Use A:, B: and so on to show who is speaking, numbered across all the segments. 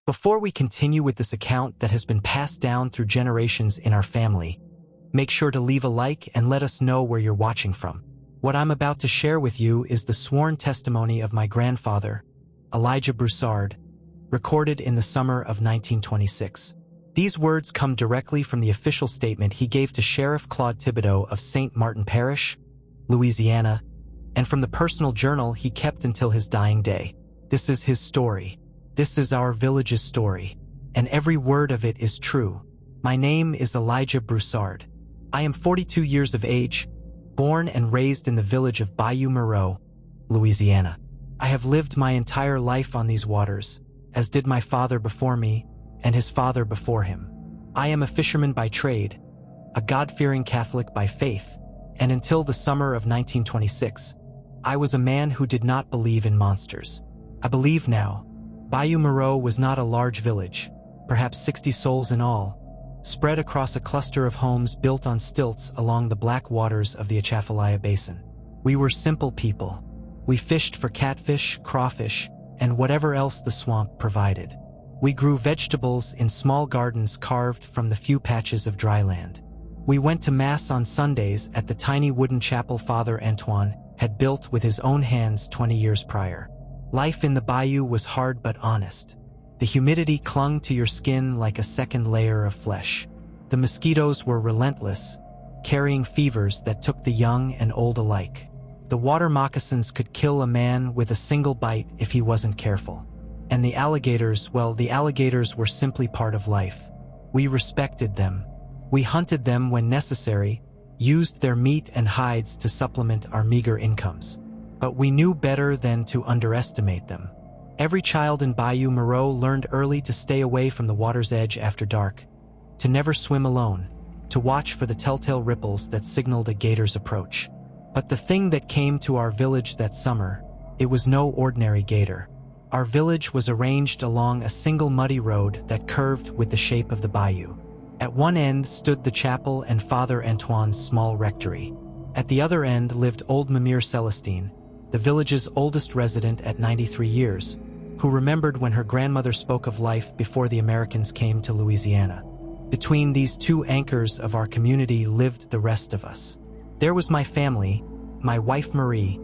A: Before we continue with this account that has been passed down through generations in our family, make sure to leave a like and let us know where you're watching from. What I'm about to share with you is the sworn testimony of my grandfather, Elijah Broussard, recorded in the summer of 1926. These words come directly from the official statement he gave to Sheriff Claude Thibodeau of St. Martin Parish, Louisiana, and from the personal journal he kept until his dying day. This is his story. This is our village's story, and every word of it is true. My name is Elijah Broussard. I am 42 years of age, born and raised in the village of Bayou Mireaux, Louisiana. I have lived my entire life on these waters, as did my father before me and his father before him. I am a fisherman by trade, a God-fearing Catholic by faith, and until the summer of 1926, I was a man who did not believe in monsters. I believe now. Bayou Mireaux was not a large village, perhaps 60 souls in all, spread across a cluster of homes built on stilts along the black waters of the Atchafalaya Basin. We were simple people. We fished for catfish, crawfish, and whatever else the swamp provided. We grew vegetables in small gardens carved from the few patches of dry land. We went to Mass on Sundays at the tiny wooden chapel Father Antoine had built with his own hands 20 years prior. Life in the bayou was hard but honest. The humidity clung to your skin like a second layer of flesh. The mosquitoes were relentless, carrying fevers that took the young and old alike. The water moccasins could kill a man with a single bite if he wasn't careful. And the alligators, well, the alligators were simply part of life. We respected them. We hunted them when necessary, used their meat and hides to supplement our meager incomes. But we knew better than to underestimate them. Every child in Bayou Mireaux learned early to stay away from the water's edge after dark, to never swim alone, to watch for the telltale ripples that signaled a gator's approach. But the thing that came to our village that summer, it was no ordinary gator. Our village was arranged along a single muddy road that curved with the shape of the bayou. At one end stood the chapel and Father Antoine's small rectory. At the other end lived old Mimir Celestine, the village's oldest resident at 93 years, who remembered when her grandmother spoke of life before the Americans came to Louisiana. Between these two anchors of our community lived the rest of us. There was my family, my wife Marie,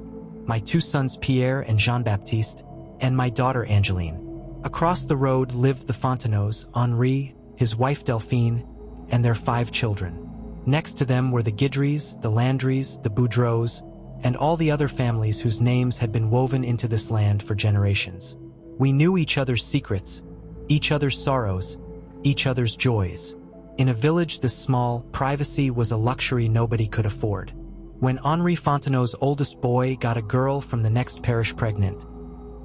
A: my two sons Pierre and Jean-Baptiste, and my daughter Angeline. Across the road lived the Fonteneaux, Henri, his wife Delphine, and their 5 children. Next to them were the Guidrys, the Landrys, the Boudreaux, and all the other families whose names had been woven into this land for generations. We knew each other's secrets, each other's sorrows, each other's joys. In a village this small, privacy was a luxury nobody could afford. When Henri Fonteneau's oldest boy got a girl from the next parish pregnant,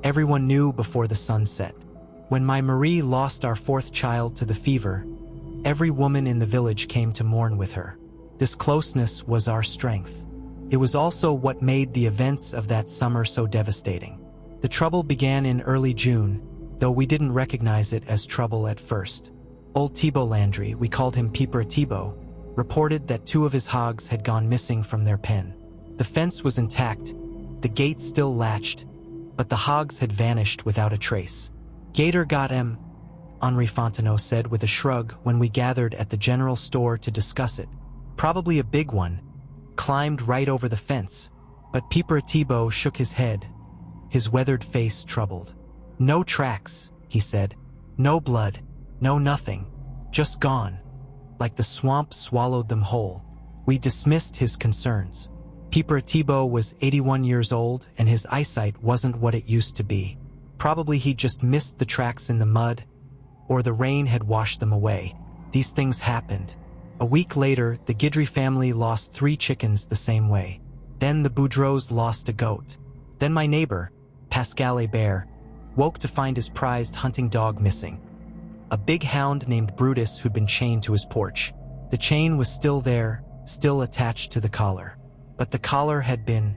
A: everyone knew before the sun set. When my Marie lost our 4th child to the fever, every woman in the village came to mourn with her. This closeness was our strength. It was also what made the events of that summer so devastating. The trouble began in early June, though we didn't recognize it as trouble at first. Old Thibault Landry, we called him Peeper Thibault, reported that 2 of his hogs had gone missing from their pen. The fence was intact, the gate still latched, but the hogs had vanished without a trace. "Gator got him," Henri Fonteneau said with a shrug when we gathered at the general store to discuss it. "Probably a big one. Climbed right over the fence." But Peeper Thibault shook his head, his weathered face troubled. "No tracks," he said. "No blood. No nothing. Just gone. Like the swamp swallowed them whole." We dismissed his concerns. Peeper Thibault was 81 years old and his eyesight wasn't what it used to be. Probably he just missed the tracks in the mud, or the rain had washed them away. These things happened. A week later, the Guidry family lost 3 chickens the same way. Then the Boudreaux lost a goat. Then my neighbor, Pascal Hébert, woke to find his prized hunting dog missing. A big hound named Brutus who'd been chained to his porch. The chain was still there, still attached to the collar. But the collar had been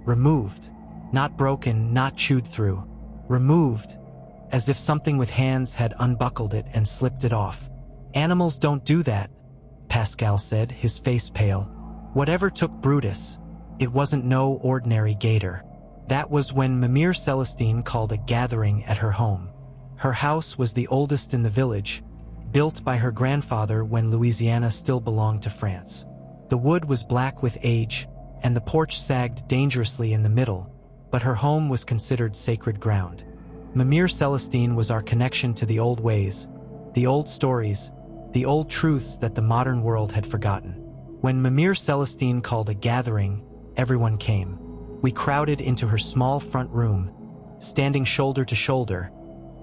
A: removed. Not broken, not chewed through. Removed, as if something with hands had unbuckled it and slipped it off. "Animals don't do that," Pascal said, his face pale. "Whatever took Brutus, it wasn't no ordinary gator." That was when Mimir Celestine called a gathering at her home. Her house was the oldest in the village, built by her grandfather when Louisiana still belonged to France. The wood was black with age, and the porch sagged dangerously in the middle, but her home was considered sacred ground. Mimir Celestine was our connection to the old ways, the old stories, the old truths that the modern world had forgotten. When Mimir Celestine called a gathering, everyone came. We crowded into her small front room, standing shoulder to shoulder,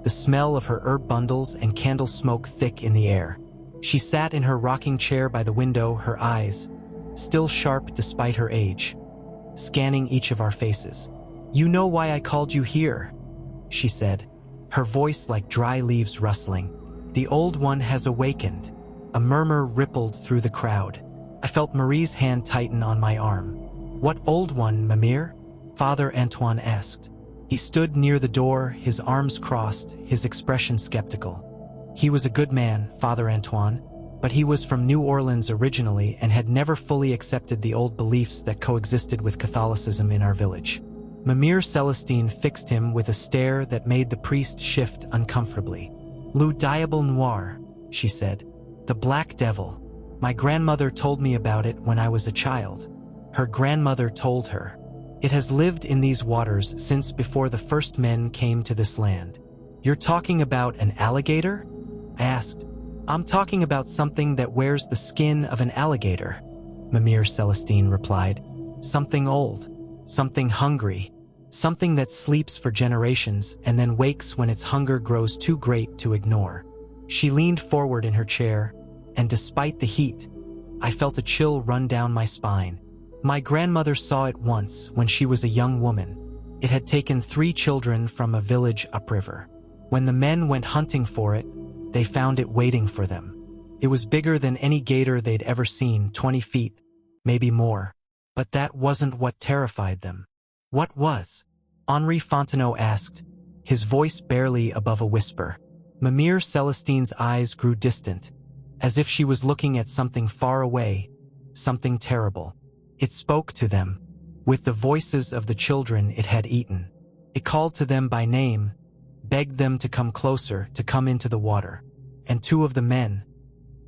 A: the smell of her herb bundles and candle smoke thick in the air. She sat in her rocking chair by the window, her eyes, still sharp despite her age, scanning each of our faces. "You know why I called you here," she said, her voice like dry leaves rustling. "The old one has awakened." A murmur rippled through the crowd. I felt Marie's hand tighten on my arm. "What old one, Mimir?" Father Antoine asked. He stood near the door, his arms crossed, his expression skeptical. He was a good man, Father Antoine, but he was from New Orleans originally and had never fully accepted the old beliefs that coexisted with Catholicism in our village. Mimir Celestine fixed him with a stare that made the priest shift uncomfortably. "Le Diable Noir," she said. "The Black Devil. My grandmother told me about it when I was a child." Her grandmother told her. "It has lived in these waters since before the first men came to this land." "You're talking about an alligator?" I asked. "I'm talking about something that wears the skin of an alligator," Mimir Celestine replied. "Something old, something hungry, something that sleeps for generations and then wakes when its hunger grows too great to ignore." She leaned forward in her chair, and despite the heat, I felt a chill run down my spine. My grandmother saw it once when she was a young woman. It had taken 3 children from a village upriver. When the men went hunting for it, they found it waiting for them. It was bigger than any gator they'd ever seen, 20 feet, maybe more. But that wasn't what terrified them. What was? Henri Fontenot asked, his voice barely above a whisper. Mimir Celestine's eyes grew distant, as if she was looking at something far away, something terrible. It spoke to them, with the voices of the children it had eaten. It called to them by name, begged them to come closer, to come into the water. And 2 of the men,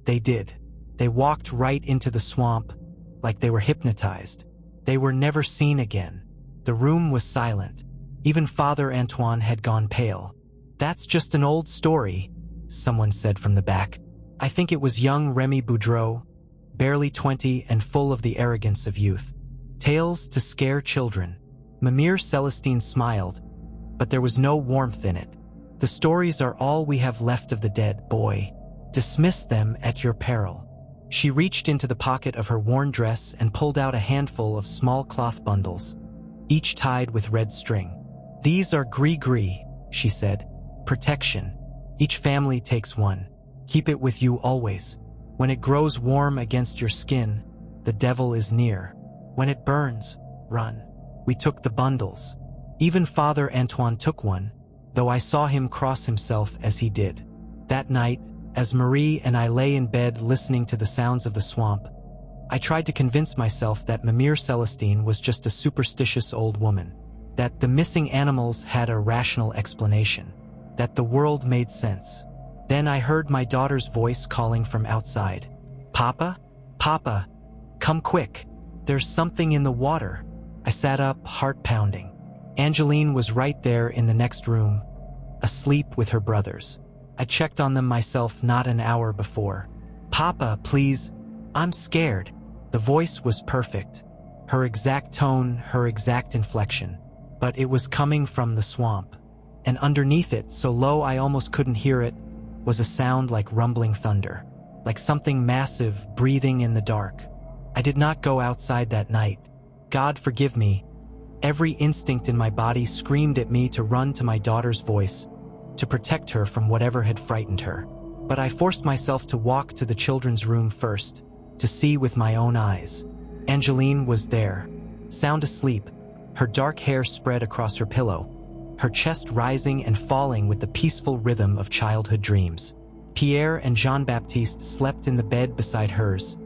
A: they did. They walked right into the swamp, like they were hypnotized. They were never seen again. The room was silent. Even Father Antoine had gone pale. "That's just an old story," someone said from the back. I think it was young Remy Boudreau, barely 20 and full of the arrogance of youth. Tales to scare children. Mimir Celestine smiled, but there was no warmth in it. "The stories are all we have left of the dead, boy. Dismiss them at your peril." She reached into the pocket of her worn dress and pulled out a handful of small cloth bundles, each tied with red string. "These are gris-gris," she said. "Protection. Each family takes one. Keep it with you always. When it grows warm against your skin, the devil is near. When it burns, run." We took the bundles. Even Father Antoine took one, though I saw him cross himself as he did. That night, as Marie and I lay in bed listening to the sounds of the swamp, I tried to convince myself that Mimir Celestine was just a superstitious old woman, that the missing animals had a rational explanation, that the world made sense. Then I heard my daughter's voice calling from outside. "Papa? Papa, come quick. There's something in the water." I sat up, heart pounding. Angeline was right there in the next room, asleep with her brothers. I checked on them myself not an hour before. "Papa, please, I'm scared." The voice was perfect. Her exact tone, her exact inflection. But it was coming from the swamp. And underneath it, so low I almost couldn't hear it, was a sound like rumbling thunder, like something massive breathing in the dark. I did not go outside that night. God forgive me. Every instinct in my body screamed at me to run to my daughter's voice, to protect her from whatever had frightened her. But I forced myself to walk to the children's room first, to see with my own eyes. Angeline was there, sound asleep, her dark hair spread across her pillow, her chest rising and falling with the peaceful rhythm of childhood dreams. Pierre and Jean-Baptiste slept in the bed beside hers,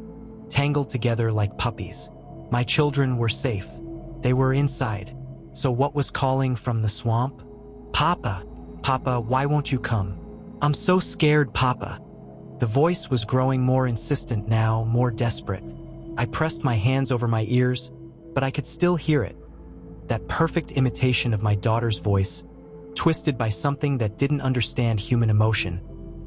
A: tangled together like puppies. My children were safe. They were inside. So what was calling from the swamp? "Papa, Papa, why won't you come? I'm so scared, Papa. The voice was growing more insistent now, more desperate. I pressed my hands over my ears, but I could still hear it. That perfect imitation of my daughter's voice, twisted by something that didn't understand human emotion,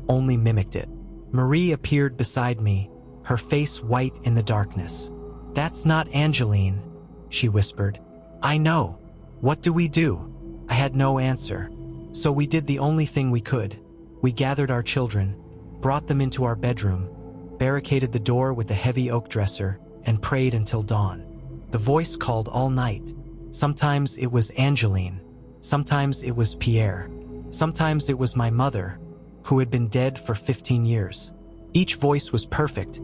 A: only mimicked it. Marie appeared beside me, her face white in the darkness. That's not Angeline, she whispered. I know. What do we do? I had no answer. So we did the only thing we could. We gathered our children, brought them into our bedroom, barricaded the door with a heavy oak dresser, and prayed until dawn. The voice called all night. Sometimes it was Angeline. Sometimes it was Pierre. Sometimes it was my mother, who had been dead for 15 years. Each voice was perfect,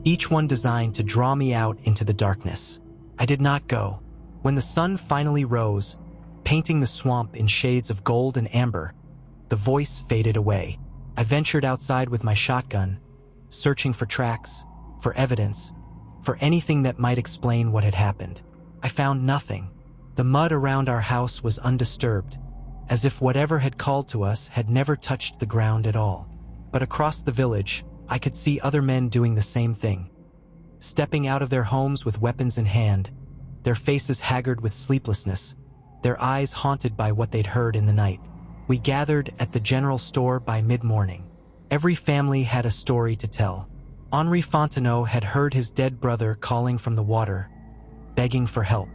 A: each one designed to draw me out into the darkness. I did not go. When the sun finally rose, painting the swamp in shades of gold and amber, the voice faded away. I ventured outside with my shotgun, searching for tracks, for evidence, for anything that might explain what had happened. I found nothing. The mud around our house was undisturbed, as if whatever had called to us had never touched the ground at all. But across the village, I could see other men doing the same thing. Stepping out of their homes with weapons in hand, their faces haggard with sleeplessness, their eyes haunted by what they'd heard in the night. We gathered at the general store by mid-morning. Every family had a story to tell. Henri Fontenot had heard his dead brother calling from the water, begging for help.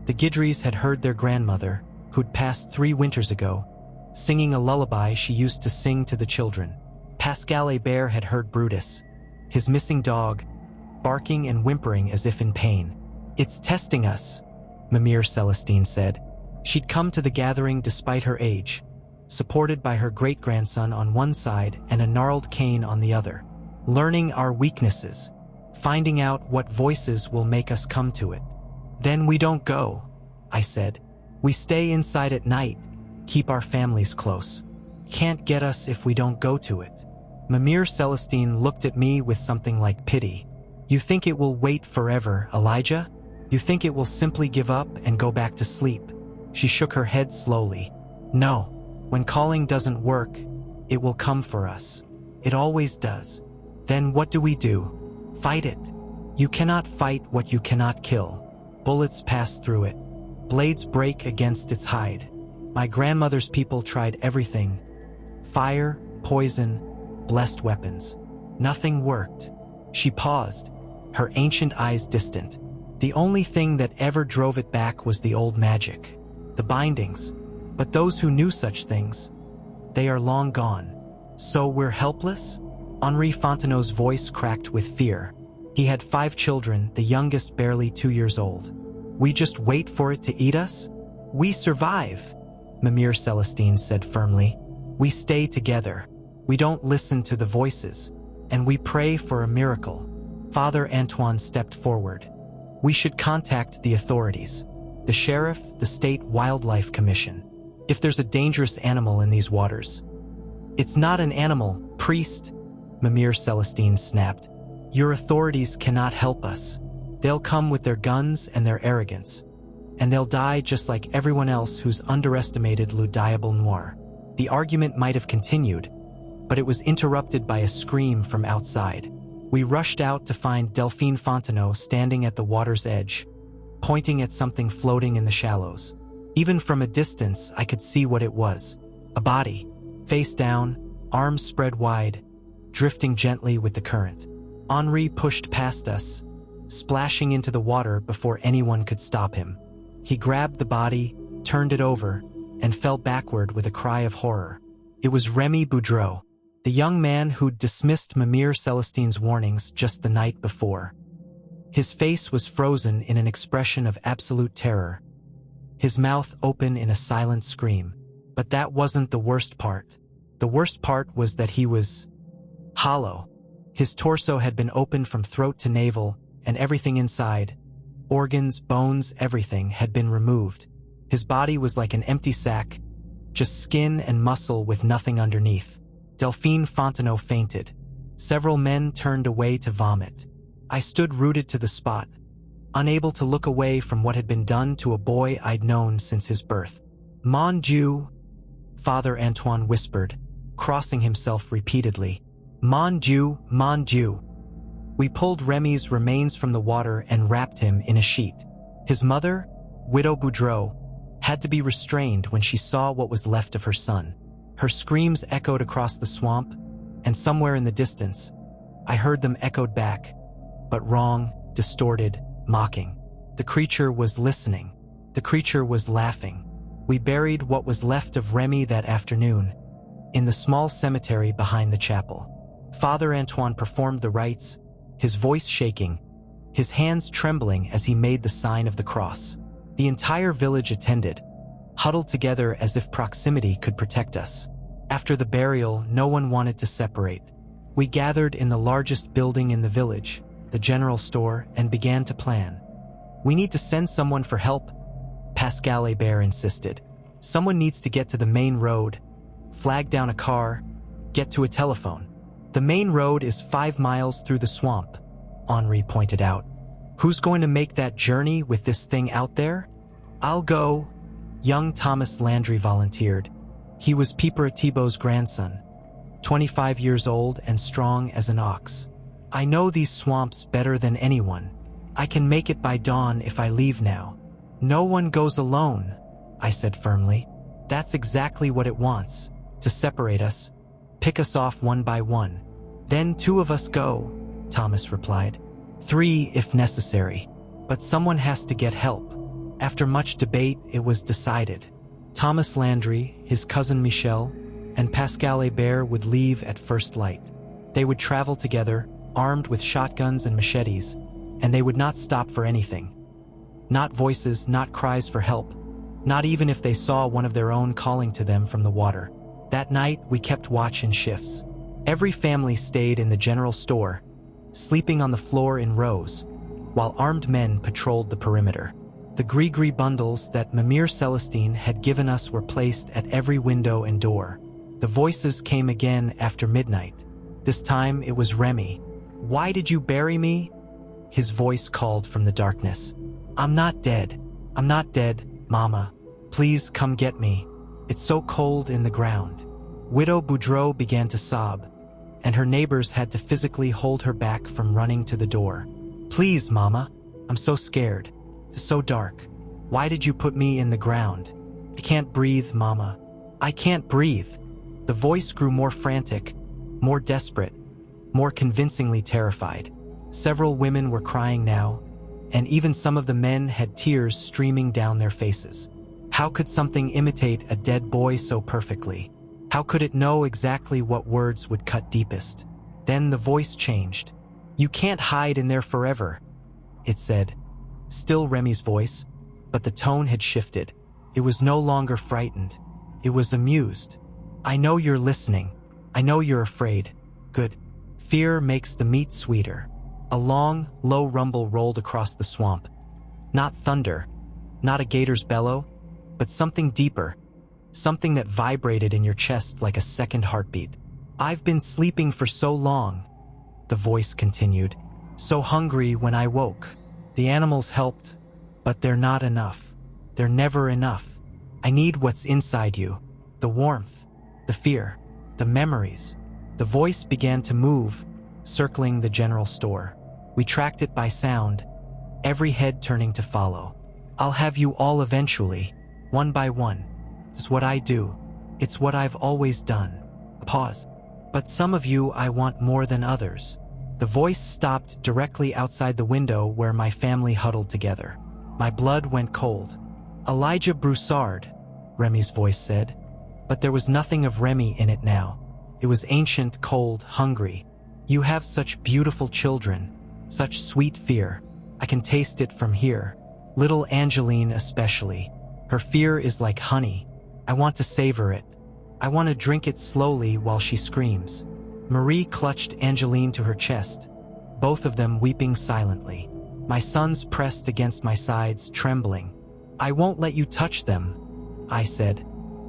A: The Guidrys had heard their grandmother, who'd passed 3 winters ago, singing a lullaby she used to sing to the children. Pascal Hébert had heard Brutus, his missing dog, barking and whimpering as if in pain. It's testing us, Mimir Celestine said. She'd come to the gathering despite her age, supported by her great-grandson on one side and a gnarled cane on the other, learning our weaknesses, finding out what voices will make us come to it. Then we don't go, I said. We stay inside at night, keep our families close. Can't get us if we don't go to it. Mimir Celestine looked at me with something like pity. You think it will wait forever, Elijah? You think it will simply give up and go back to sleep? She shook her head slowly. No, when calling doesn't work, it will come for us. It always does. Then what do we do? Fight it. You cannot fight what you cannot kill. Bullets pass through it. Blades break against its hide. My grandmother's people tried everything. Fire, poison, blessed weapons. Nothing worked. She paused, her ancient eyes distant. The only thing that ever drove it back was the old magic, the bindings. But those who knew such things, they are long gone. So we're helpless? Henri Fontenot's voice cracked with fear. He had 5 children, the youngest barely 2 years old. We just wait for it to eat us? We survive, Mimir Celestine said firmly. We stay together. We don't listen to the voices. And we pray for a miracle. Father Antoine stepped forward. We should contact the authorities. The sheriff, the State Wildlife Commission. If there's a dangerous animal in these waters. It's not an animal, priest, Mimir Celestine snapped. Your authorities cannot help us. They'll come with their guns and their arrogance. And they'll die just like everyone else who's underestimated Le Diable Noir. The argument might have continued, but it was interrupted by a scream from outside. We rushed out to find Delphine Fontenot standing at the water's edge, pointing at something floating in the shallows. Even from a distance, I could see what it was. A body, face down, arms spread wide, drifting gently with the current. Henri pushed past us, splashing into the water before anyone could stop him. He grabbed the body, turned it over, and fell backward with a cry of horror. It was Remy Boudreau, the young man who'd dismissed Mimir Celestine's warnings just the night before. His face was frozen in an expression of absolute terror, his mouth open in a silent scream. But that wasn't the worst part. The worst part was that he was hollow. His torso had been opened from throat to navel, and everything inside, organs, bones, everything, had been removed. His body was like an empty sack, just skin and muscle with nothing underneath. Delphine Fontenot fainted. Several men turned away to vomit. I stood rooted to the spot, unable to look away from what had been done to a boy I'd known since his birth. Mon Dieu, Father Antoine whispered, crossing himself repeatedly. Mon Dieu, mon Dieu. We pulled Remy's remains from the water and wrapped him in a sheet. His mother, Widow Boudreau, had to be restrained when she saw what was left of her son. Her screams echoed across the swamp, and somewhere in the distance, I heard them echoed back, but wrong, distorted, mocking. The creature was listening. The creature was laughing. We buried what was left of Remy that afternoon in the small cemetery behind the chapel. Father Antoine performed the rites, his voice shaking, his hands trembling as he made the sign of the cross. The entire village attended, huddled together as if proximity could protect us. After the burial, no one wanted to separate. We gathered in the largest building in the village, the general store, and began to plan. We need to send someone for help, Pascal Hébert insisted. Someone needs to get to the main road, flag down a car, get to a telephone. The main road is 5 miles through the swamp, Henri pointed out. Who's going to make that journey with this thing out there? I'll go, young Thomas Landry volunteered. He was Pipera Thibault's grandson, 25 years old and strong as an ox. I know these swamps better than anyone. I can make it by dawn if I leave now. No one goes alone, I said firmly. That's exactly what it wants, to separate us, pick us off one by one. Then 2 of us go, Thomas replied. 3 if necessary. But someone has to get help. After much debate, it was decided. Thomas Landry, his cousin Michel, and Pascal Hébert would leave at first light. They would travel together, armed with shotguns and machetes, and they would not stop for anything. Not voices, not cries for help, not even if they saw one of their own calling to them from the water. That night, we kept watch in shifts. Every family stayed in the general store, sleeping on the floor in rows, while armed men patrolled the perimeter. The gris-gris bundles that Mimir Celestine had given us were placed at every window and door. The voices came again after midnight. This time it was Remy. Why did you bury me? His voice called from the darkness. I'm not dead. I'm not dead, Mama. Please come get me. It's so cold in the ground. Widow Boudreau began to sob, and her neighbors had to physically hold her back from running to the door. Please, Mama. I'm so scared. It's so dark. Why did you put me in the ground? I can't breathe, Mama. I can't breathe. The voice grew more frantic, more desperate, more convincingly terrified. Several women were crying now, and even some of the men had tears streaming down their faces. How could something imitate a dead boy so perfectly? How could it know exactly what words would cut deepest? Then the voice changed. You can't hide in there forever, it said. Still Remy's voice, but the tone had shifted. It was no longer frightened. It was amused. I know you're listening. I know you're afraid. Good. Fear makes the meat sweeter. A long, low rumble rolled across the swamp. Not thunder, not a gator's bellow, but something deeper, something that vibrated in your chest like a second heartbeat. I've been sleeping for so long, the voice continued, so hungry when I woke. The animals helped, but they're not enough. They're never enough. I need what's inside you, the warmth, the fear, the memories. The voice began to move, circling the general store. We tracked it by sound, every head turning to follow. I'll have you all eventually, one by one. It's what I do. It's what I've always done. Pause. But some of you I want more than others. The voice stopped directly outside the window where my family huddled together. My blood went cold. Elijah Broussard, Remy's voice said. But there was nothing of Remy in it now. It was ancient, cold, hungry. You have such beautiful children, such sweet fear. I can taste it from here. Little Angeline especially. Her fear is like honey. I want to savor it. I want to drink it slowly while she screams. Marie clutched Angeline to her chest, both of them weeping silently. My sons pressed against my sides, trembling. I won't let you touch them, I said,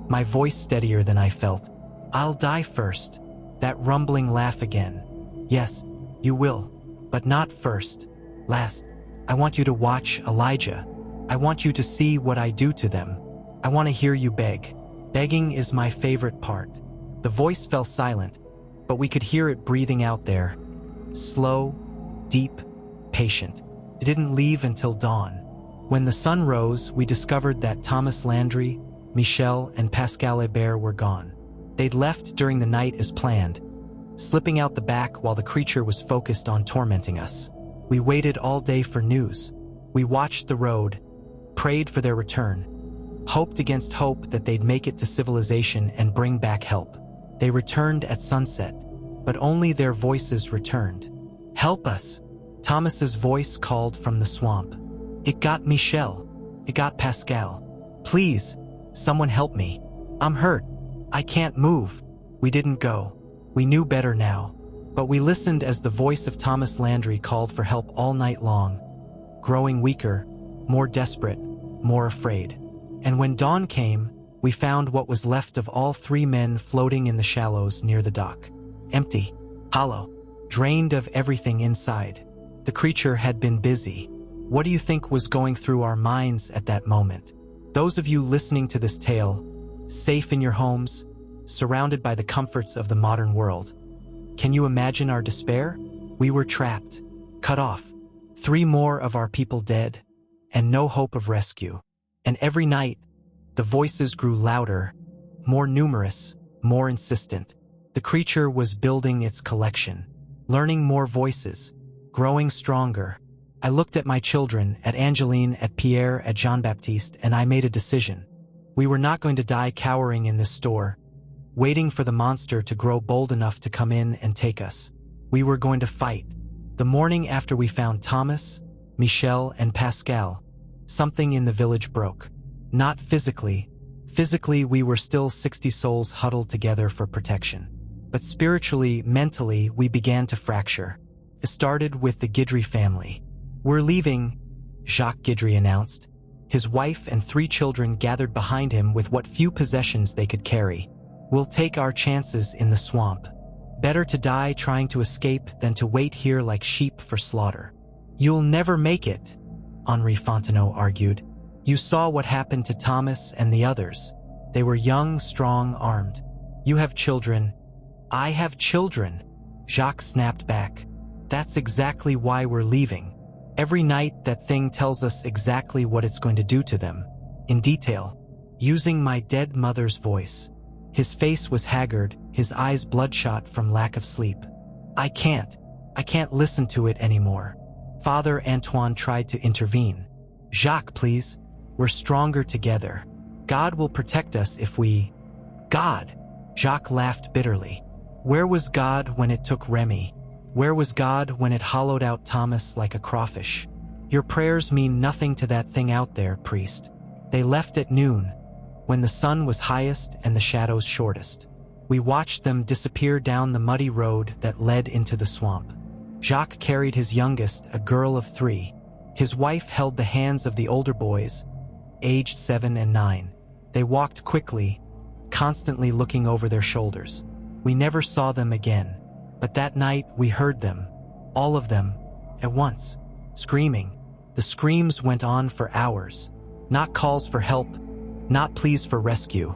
A: my voice steadier than I felt. I'll die first. That rumbling laugh again. Yes, you will, but not first. Last, I want you to watch Elijah. I want you to see what I do to them. I want to hear you beg. Begging is my favorite part. The voice fell silent, but we could hear it breathing out there. Slow, deep, patient. It didn't leave until dawn. When the sun rose, we discovered that Thomas Landry, Michel, and Pascal Hébert were gone. They'd left during the night as planned, slipping out the back while the creature was focused on tormenting us. We waited all day for news. We watched the road, prayed for their return, hoped against hope that they'd make it to civilization and bring back help. They returned at sunset, but only their voices returned. "Help us!" Thomas's voice called from the swamp. It got Michel. It got Pascal. "Please, someone help me. I'm hurt. I can't move." We didn't go. We knew better now, but we listened as the voice of Thomas Landry called for help all night long, growing weaker, more desperate, more afraid. And when dawn came, we found what was left of all three men floating in the shallows near the dock. Empty, hollow, drained of everything inside. The creature had been busy. What do you think was going through our minds at that moment? Those of you listening to this tale, safe in your homes, surrounded by the comforts of the modern world, can you imagine our despair? We were trapped, cut off, 3 more of our people dead, and no hope of rescue. And every night, the voices grew louder, more numerous, more insistent. The creature was building its collection, learning more voices, growing stronger. I looked at my children, at Angeline, at Pierre, at Jean-Baptiste, and I made a decision. We were not going to die cowering in this store, waiting for the monster to grow bold enough to come in and take us. We were going to fight. The morning after we found Thomas, Michel, and Pascal, something in the village broke. Not physically. Physically, we were still 60 souls huddled together for protection. But spiritually, mentally, we began to fracture. It started with the Guidry family. "We're leaving," Jacques Guidry announced. His wife and 3 children gathered behind him with what few possessions they could carry. "We'll take our chances in the swamp. Better to die trying to escape than to wait here like sheep for slaughter." "You'll never make it," Henri Fontenot argued. "You saw what happened to Thomas and the others. They were young, strong, armed. You have children." "I have children," Jacques snapped back. "That's exactly why we're leaving. Every night that thing tells us exactly what it's going to do to them, in detail, using my dead mother's voice." His face was haggard, his eyes bloodshot from lack of sleep. I can't listen to it anymore." Father Antoine tried to intervene. "Jacques, please. We're stronger together. God will protect us if we..." "God!" Jacques laughed bitterly. "Where was God when it took Remy? Where was God when it hollowed out Thomas like a crawfish? Your prayers mean nothing to that thing out there, priest. They left at noon, when the sun was highest and the shadows shortest. We watched them disappear down the muddy road that led into the swamp. Jacques carried his youngest, a girl of 3. His wife held the hands of the older boys, aged 7 and 9. They walked quickly, constantly looking over their shoulders. We never saw them again, but that night we heard them, all of them, at once, screaming. The screams went on for hours. Not calls for help, not pleas for rescue,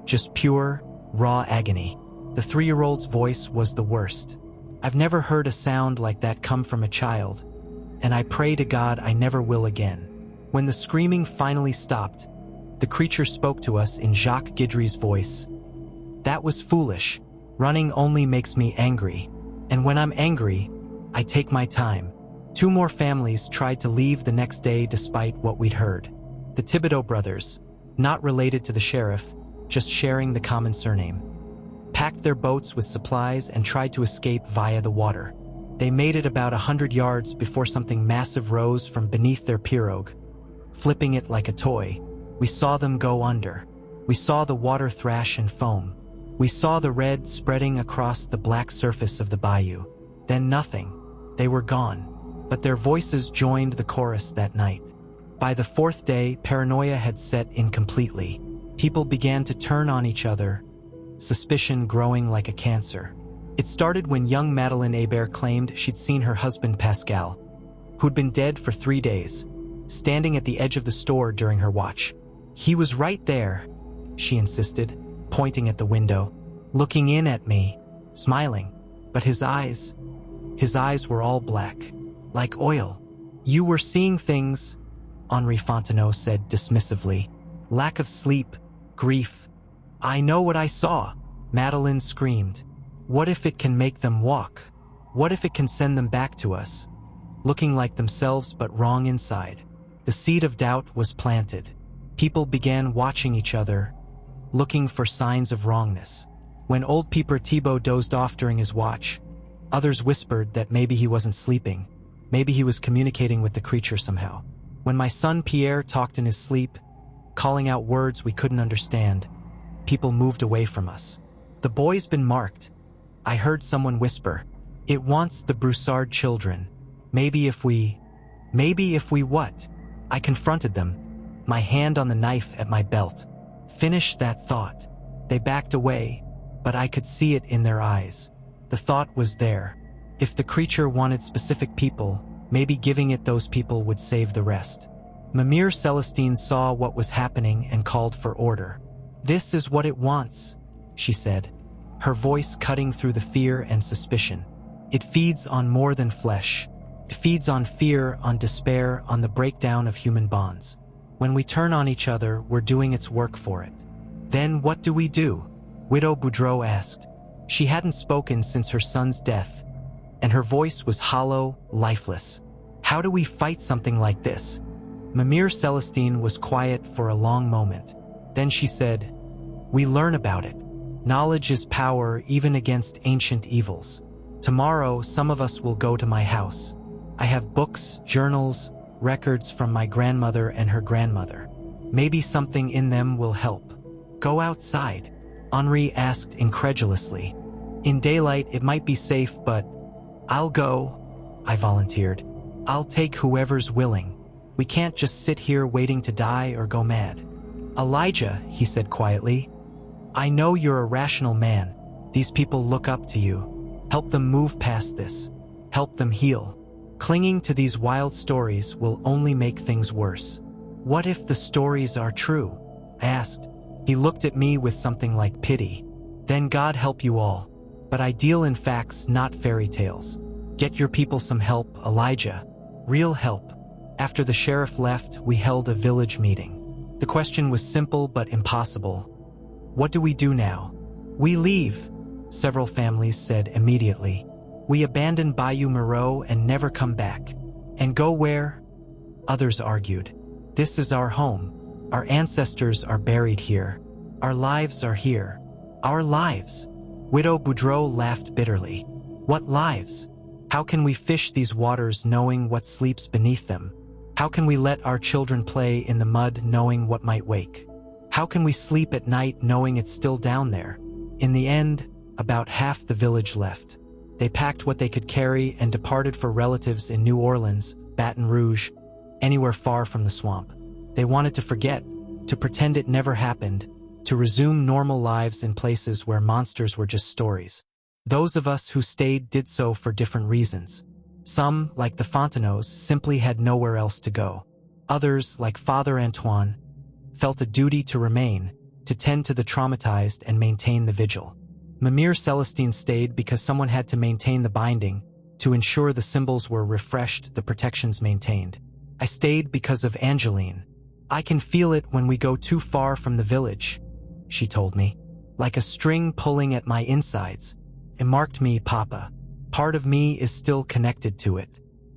A: just pure, raw agony. The 3-year-old's voice was the worst. I've never heard a sound like that come from a child, and I pray to God I never will again. When the screaming finally stopped, the creature spoke to us in Jacques Guidry's voice. "That was foolish. Running only makes me angry. And when I'm angry, I take my time." 2 more families tried to leave the next day despite what we'd heard. The Thibodeau brothers, not related to the sheriff, just sharing the common surname, packed their boats with supplies and tried to escape via the water. They made it about 100 yards before something massive rose from beneath their pirogue, flipping it like a toy. We saw them go under. We saw the water thrash and foam. We saw the red spreading across the black surface of the bayou. Then nothing. They were gone. But their voices joined the chorus that night. By the 4th day, paranoia had set in completely. People began to turn on each other, suspicion growing like a cancer. It started when young Madeleine Hébert claimed she'd seen her husband Pascal, who'd been dead for 3 days, standing at the edge of the store during her watch. He was right there, she insisted, pointing at the window, looking in at me, smiling. But his eyes were all black, like oil. You were seeing things, Henri Fontenot said dismissively. Lack of sleep, grief. I know what I saw, Madeleine screamed. What if it can make them walk? What if it can send them back to us, looking like themselves but wrong inside? The seed of doubt was planted. People began watching each other, looking for signs of wrongness. When old Peeper Thibault dozed off during his watch, others whispered that maybe he wasn't sleeping, maybe he was communicating with the creature somehow. When my son Pierre talked in his sleep, calling out words we couldn't understand, people moved away from us. The boy's been marked. I heard someone whisper, it wants the Broussard children. Maybe if we what? I confronted them, my hand on the knife at my belt. Finish that thought. They backed away, but I could see it in their eyes. The thought was there. If the creature wanted specific people, maybe giving it those people would save the rest. Mimir Celestine saw what was happening and called for order. This is what it wants, she said, her voice cutting through the fear and suspicion. It feeds on more than flesh. It feeds on fear, on despair, on the breakdown of human bonds. When we turn on each other, we're doing its work for it. Then what do we do? Widow Boudreau asked. She hadn't spoken since her son's death, and her voice was hollow, lifeless. How do we fight something like this? Mimir Celestine was quiet for a long moment. Then she said, we learn about it. Knowledge is power even against ancient evils. Tomorrow, some of us will go to my house. I have books, journals, records from my grandmother and her grandmother. Maybe something in them will help. Go outside, Henri asked incredulously. In daylight, it might be safe, but I'll go, I volunteered. I'll take whoever's willing. We can't just sit here waiting to die or go mad. Elijah, he said quietly, I know you're a rational man. These people look up to you. Help them move past this. Help them heal. Clinging to these wild stories will only make things worse. What if the stories are true? I asked. He looked at me with something like pity. Then God help you all. But I deal in facts, not fairy tales. Get your people some help, Elijah. Real help. After the sheriff left, we held a village meeting. The question was simple but impossible. What do we do now? We leave, several families said immediately. We abandon Bayou Mireaux and never come back. And go where? Others argued. This is our home. Our ancestors are buried here. Our lives are here. Our lives. Widow Boudreau laughed bitterly. What lives? How can we fish these waters knowing what sleeps beneath them? How can we let our children play in the mud knowing what might wake? How can we sleep at night knowing it's still down there? In the end, about half the village left. They packed what they could carry and departed for relatives in New Orleans, Baton Rouge, anywhere far from the swamp. They wanted to forget, to pretend it never happened, to resume normal lives in places where monsters were just stories. Those of us who stayed did so for different reasons. Some, like the Fontenots, simply had nowhere else to go. Others, like Father Antoine, felt a duty to remain, to tend to the traumatized and maintain the vigil. Mimir Celestine stayed because someone had to maintain the binding, to ensure the symbols were refreshed, the protections maintained. I stayed because of Angeline. I can feel it when we go too far from the village, she told me, like a string pulling at my insides. It marked me, Papa. Part of me is still connected to it.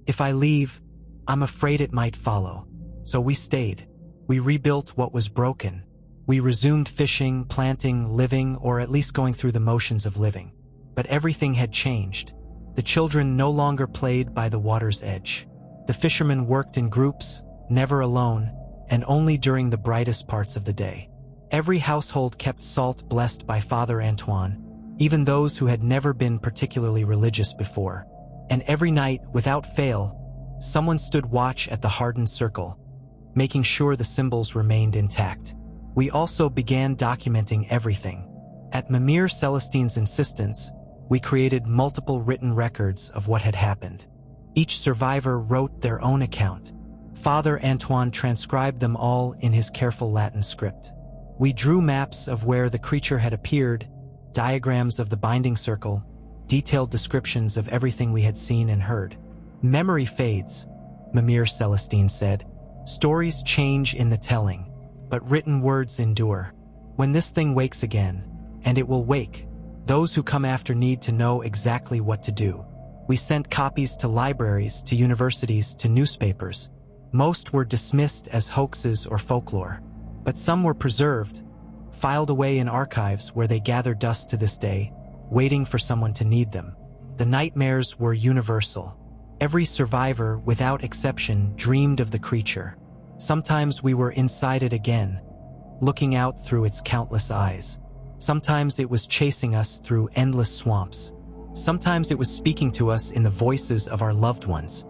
A: If I leave, I'm afraid it might follow. So we stayed. We rebuilt what was broken. We resumed fishing, planting, living, or at least going through the motions of living. But everything had changed. The children no longer played by the water's edge. The fishermen worked in groups, never alone, and only during the brightest parts of the day. Every household kept salt blessed by Father Antoine, even those who had never been particularly religious before. And every night, without fail, someone stood watch at the hardened circle, making sure the symbols remained intact. We also began documenting everything. At Mimir Celestine's insistence, we created multiple written records of what had happened. Each survivor wrote their own account. Father Antoine transcribed them all in his careful Latin script. We drew maps of where the creature had appeared, diagrams of the binding circle, detailed descriptions of everything we had seen and heard. Memory fades, Mimir Celestine said. Stories change in the telling, but written words endure. When this thing wakes again, and it will wake, those who come after need to know exactly what to do. We sent copies to libraries, to universities, to newspapers. Most were dismissed as hoaxes or folklore, but some were preserved, filed away in archives where they gather dust to this day, waiting for someone to need them. The nightmares were universal. Every survivor, without exception, dreamed of the creature. Sometimes we were inside it again, looking out through its countless eyes. Sometimes it was chasing us through endless swamps. Sometimes it was speaking to us in the voices of our loved ones,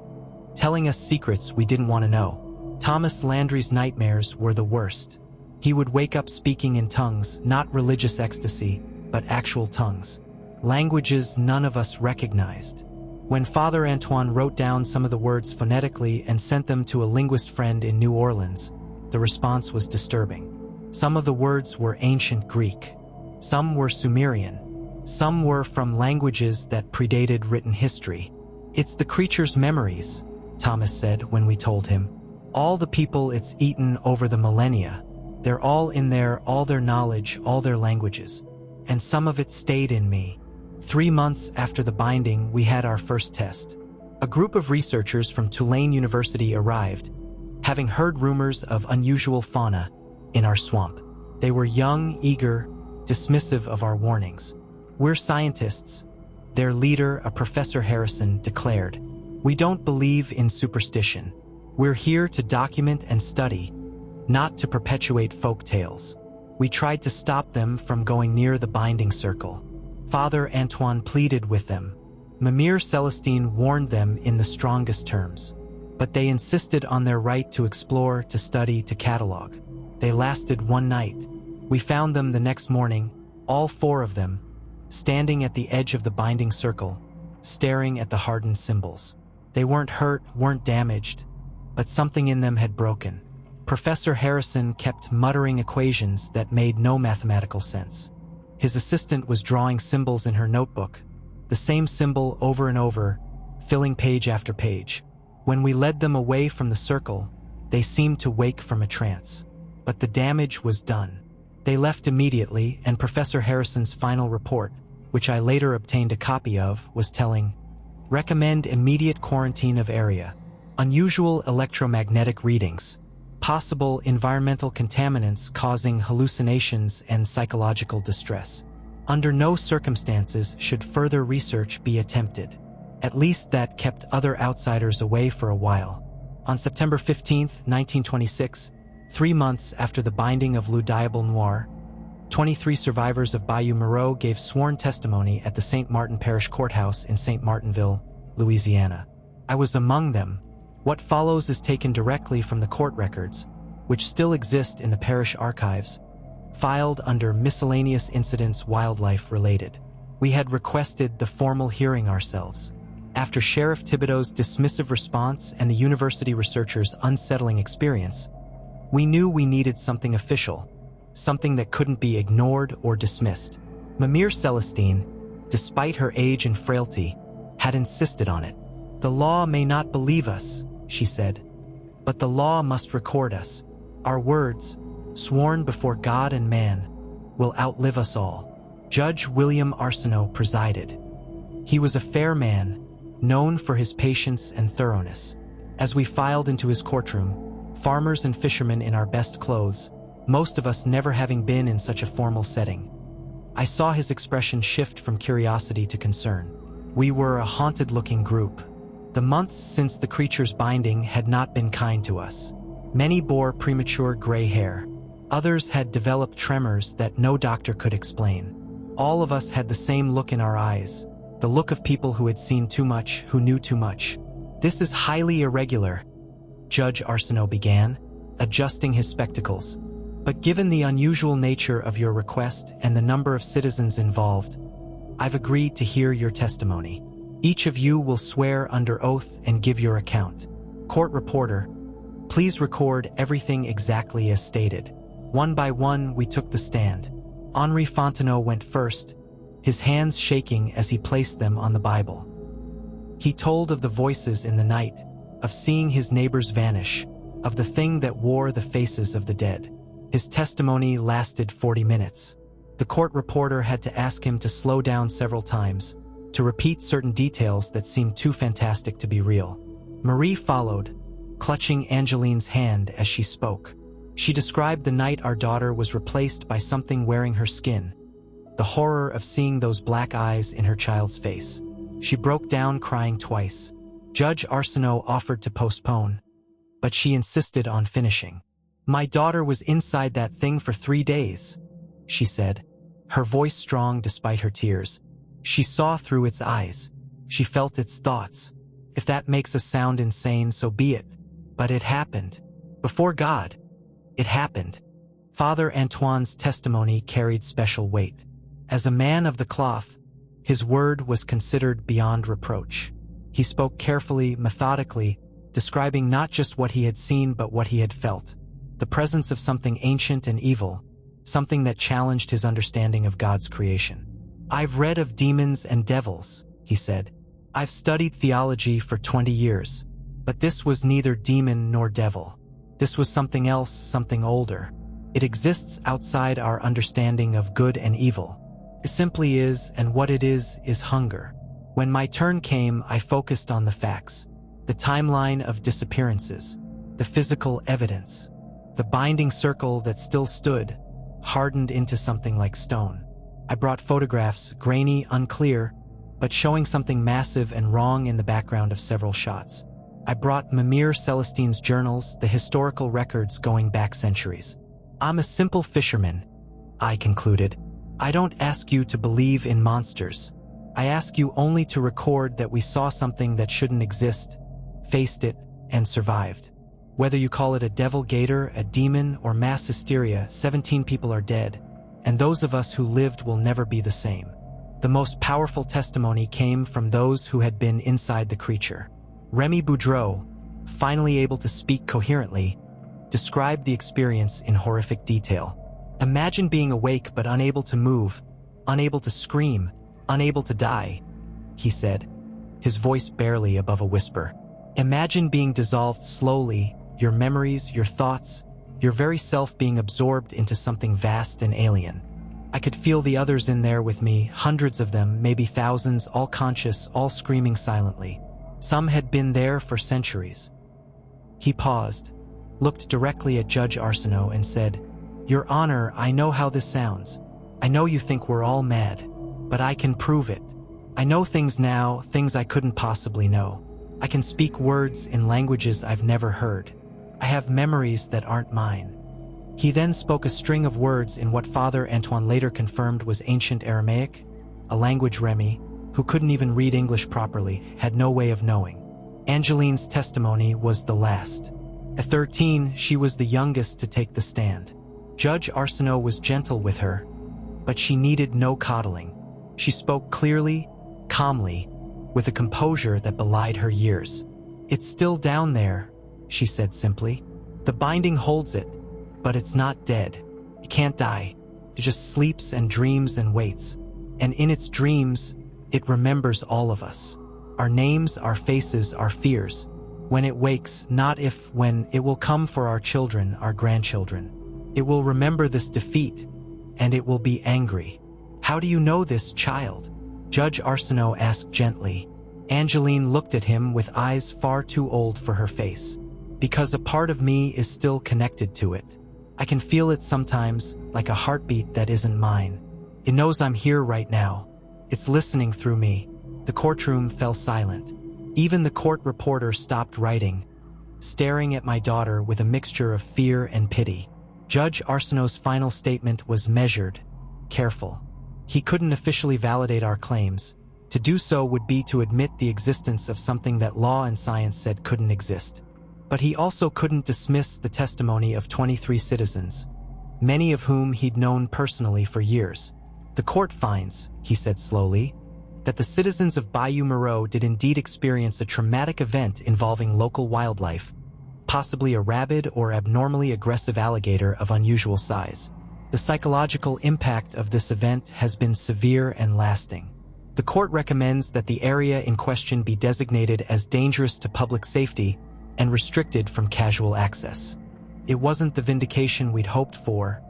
A: telling us secrets we didn't want to know. Thomas Landry's nightmares were the worst. He would wake up speaking in tongues, not religious ecstasy, but actual tongues. Languages none of us recognized. When Father Antoine wrote down some of the words phonetically and sent them to a linguist friend in New Orleans, the response was disturbing. Some of the words were ancient Greek. Some were Sumerian. Some were from languages that predated written history. "It's the creature's memories," Thomas said when we told him. "All the people it's eaten over the millennia. They're all in there, all their knowledge, all their languages. And some of it stayed in me." 3 months after the binding, we had our first test. A group of researchers from Tulane University arrived, having heard rumors of unusual fauna in our swamp. They were young, eager, dismissive of our warnings. "We're scientists," their leader, a Professor Harrison, declared. "We don't believe in superstition. We're here to document and study, not to perpetuate folk tales." We tried to stop them from going near the binding circle. Father Antoine pleaded with them. Mimir Celestine warned them in the strongest terms. But they insisted on their right to explore, to study, to catalog. They lasted one night. We found them the next morning, all 4 of them, standing at the edge of the binding circle, staring at the hardened symbols. They weren't hurt, weren't damaged, but something in them had broken. Professor Harrison kept muttering equations that made no mathematical sense. His assistant was drawing symbols in her notebook, the same symbol over and over, filling page after page. When we led them away from the circle, they seemed to wake from a trance. But the damage was done. They left immediately, and Professor Harrison's final report, which I later obtained a copy of, was telling, "Recommend immediate quarantine of area. Unusual electromagnetic readings. Possible environmental contaminants causing hallucinations and psychological distress. Under no circumstances should further research be attempted." At least that kept other outsiders away for a while. On September 15, 1926, 3 months after the binding of Diable Noir, 23 survivors of Bayou Mireaux gave sworn testimony at the St. Martin Parish Courthouse in St. Martinville, Louisiana. I was among them. What follows is taken directly from the court records, which still exist in the parish archives, filed under Miscellaneous Incidents Wildlife Related. We had requested the formal hearing ourselves. After Sheriff Thibodeau's dismissive response and the university researchers' unsettling experience, we knew we needed something official, something that couldn't be ignored or dismissed. Mimir Celestine, despite her age and frailty, had insisted on it. "The law may not believe us," she said, "but the law must record us. Our words, sworn before God and man, will outlive us all." Judge William Arsenault presided. He was a fair man, known for his patience and thoroughness. As we filed into his courtroom, farmers and fishermen in our best clothes, most of us never having been in such a formal setting, I saw his expression shift from curiosity to concern. We were a haunted-looking group. The months since the creature's binding had not been kind to us. Many bore premature gray hair. Others had developed tremors that no doctor could explain. All of us had the same look in our eyes, the look of people who had seen too much, who knew too much. "This is highly irregular," Judge Arsenault began, adjusting his spectacles. "But given the unusual nature of your request and the number of citizens involved, I've agreed to hear your testimony. Each of you will swear under oath and give your account. Court reporter, please record everything exactly as stated." One by one, we took the stand. Henri Fontenot went first, his hands shaking as he placed them on the Bible. He told of the voices in the night, of seeing his neighbors vanish, of the thing that wore the faces of the dead. His testimony lasted 40 minutes. The court reporter had to ask him to slow down several times, to repeat certain details that seemed too fantastic to be real. Marie followed, clutching Angeline's hand as she spoke. She described the night our daughter was replaced by something wearing her skin, the horror of seeing those black eyes in her child's face. She broke down crying twice. Judge Arsenault offered to postpone, but she insisted on finishing. "My daughter was inside that thing for 3 days," she said, her voice strong despite her tears. "She saw through its eyes. She felt its thoughts. If that makes us sound insane, so be it. But it happened. Before God, it happened." Father Antoine's testimony carried special weight. As a man of the cloth, his word was considered beyond reproach. He spoke carefully, methodically, describing not just what he had seen but what he had felt. The presence of something ancient and evil, something that challenged his understanding of God's creation. "I've read of demons and devils," he said. "I've studied theology for 20 years. But this was neither demon nor devil. This was something else, something older. It exists outside our understanding of good and evil. It simply is, and what it is hunger." When my turn came, I focused on the facts, the timeline of disappearances, the physical evidence, the binding circle that still stood, hardened into something like stone. I brought photographs, grainy, unclear, but showing something massive and wrong in the background of several shots. I brought Mimir Celestine's journals, the historical records going back centuries. "I'm a simple fisherman," I concluded. "I don't ask you to believe in monsters. I ask you only to record that we saw something that shouldn't exist, faced it, and survived. Whether you call it a devil gator, a demon, or mass hysteria, 17 people are dead, and those of us who lived will never be the same." The most powerful testimony came from those who had been inside the creature. Remy Boudreau, finally able to speak coherently, described the experience in horrific detail. "Imagine being awake but unable to move, unable to scream, unable to die," he said, his voice barely above a whisper. "Imagine being dissolved slowly, your memories, your thoughts, your very self being absorbed into something vast and alien. I could feel the others in there with me, hundreds of them, maybe thousands, all conscious, all screaming silently. Some had been there for centuries." He paused, looked directly at Judge Arsenault and said, "Your Honor, I know how this sounds. I know you think we're all mad, but I can prove it. I know things now, things I couldn't possibly know. I can speak words in languages I've never heard. I have memories that aren't mine." He then spoke a string of words in what Father Antoine later confirmed was ancient Aramaic, a language Remy, who couldn't even read English properly, had no way of knowing. Angeline's testimony was the last. At 13, she was the youngest to take the stand. Judge Arsenault was gentle with her, but she needed no coddling. She spoke clearly, calmly, with a composure that belied her years. "It's still down there," she said simply. "The binding holds it, but it's not dead. It can't die. It just sleeps and dreams and waits. And in its dreams, it remembers all of us. Our names, our faces, our fears. When it wakes, not if, when, it will come for our children, our grandchildren. It will remember this defeat, and it will be angry." "How do you know this, child?" Judge Arsenault asked gently. Angeline looked at him with eyes far too old for her face. "Because a part of me is still connected to it. I can feel it sometimes, like a heartbeat that isn't mine. It knows I'm here right now. It's listening through me." The courtroom fell silent. Even the court reporter stopped writing, staring at my daughter with a mixture of fear and pity. Judge Arsenault's final statement was measured, careful. He couldn't officially validate our claims. To do so would be to admit the existence of something that law and science said couldn't exist. But he also couldn't dismiss the testimony of 23 citizens, many of whom he'd known personally for years. "The court finds," he said slowly, "that the citizens of Bayou Mireaux did indeed experience a traumatic event involving local wildlife, possibly a rabid or abnormally aggressive alligator of unusual size. The psychological impact of this event has been severe and lasting. The court recommends that the area in question be designated as dangerous to public safety and restricted from casual access. It wasn't the vindication we'd hoped for,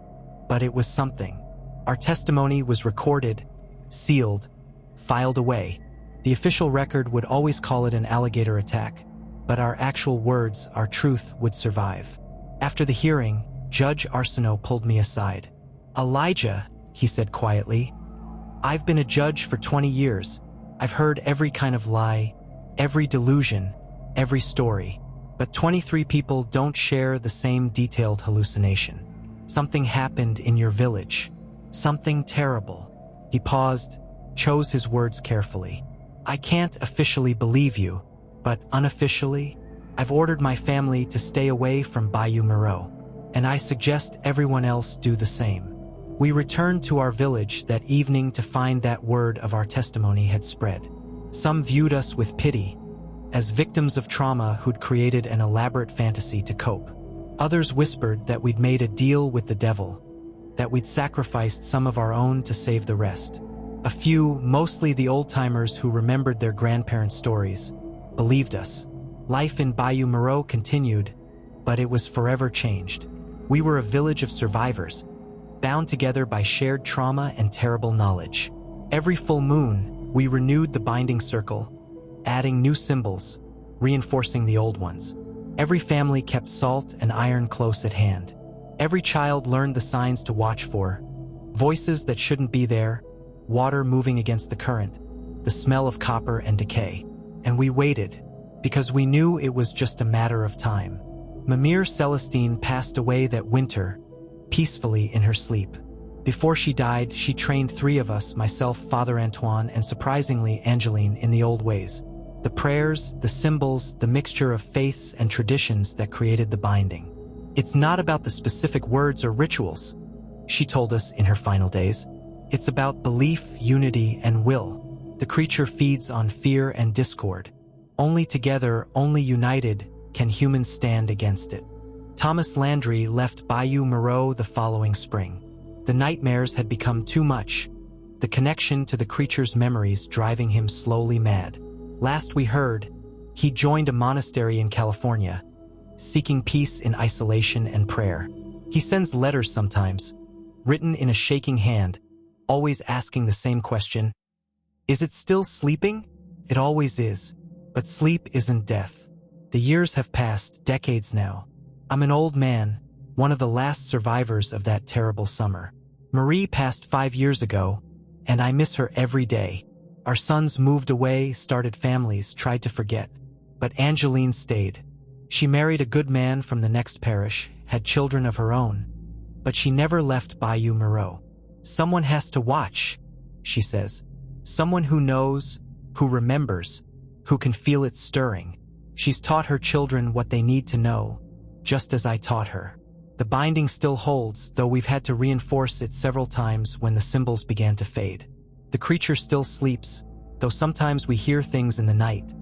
A: but it was something. Our testimony was recorded, sealed, filed away. The official record would always call it an alligator attack, but our actual words, our truth, would survive. After the hearing, Judge Arsenault pulled me aside. "Elijah," he said quietly, "I've been a judge for 20 years. I've heard every kind of lie, every delusion, every story. But 23 people don't share the same detailed hallucination. Something happened in your village. Something terrible." He paused, chose his words carefully. "I can't officially believe you, but unofficially, I've ordered my family to stay away from Bayou Mireaux, and I suggest everyone else do the same." We returned to our village that evening to find that word of our testimony had spread. Some viewed us with pity, as victims of trauma who'd created an elaborate fantasy to cope. Others whispered that we'd made a deal with the devil, that we'd sacrificed some of our own to save the rest. A few, mostly the old-timers who remembered their grandparents' stories, believed us. Life in Bayou Mireaux continued, but it was forever changed. We were a village of survivors, bound together by shared trauma and terrible knowledge. Every full moon, we renewed the binding circle, adding new symbols, reinforcing the old ones. Every family kept salt and iron close at hand. Every child learned the signs to watch for, voices that shouldn't be there, water moving against the current, the smell of copper and decay. And we waited, because we knew it was just a matter of time. Mimir Celestine passed away that winter, peacefully in her sleep. Before she died, she trained 3 of us, myself, Father Antoine, and surprisingly Angeline, in the old ways. The prayers, the symbols, the mixture of faiths and traditions that created the binding. "It's not about the specific words or rituals," she told us in her final days. "It's about belief, unity, and will. The creature feeds on fear and discord. Only together, only united, can humans stand against it." Thomas Landry left Bayou Mireaux the following spring. The nightmares had become too much, the connection to the creature's memories driving him slowly mad. Last we heard, he joined a monastery in California, seeking peace in isolation and prayer. He sends letters sometimes, written in a shaking hand, always asking the same question: "Is it still sleeping?" It always is, but sleep isn't death. The years have passed, decades now. I'm an old man, one of the last survivors of that terrible summer. Marie passed 5 years ago, and I miss her every day. Our sons moved away, started families, tried to forget. But Angeline stayed. She married a good man from the next parish, had children of her own. But she never left Bayou Mireaux. "Someone has to watch," she says. "Someone who knows, who remembers, who can feel it stirring." She's taught her children what they need to know, just as I taught her. The binding still holds, though we've had to reinforce it several times when the symbols began to fade. The creature still sleeps, though sometimes we hear things in the night.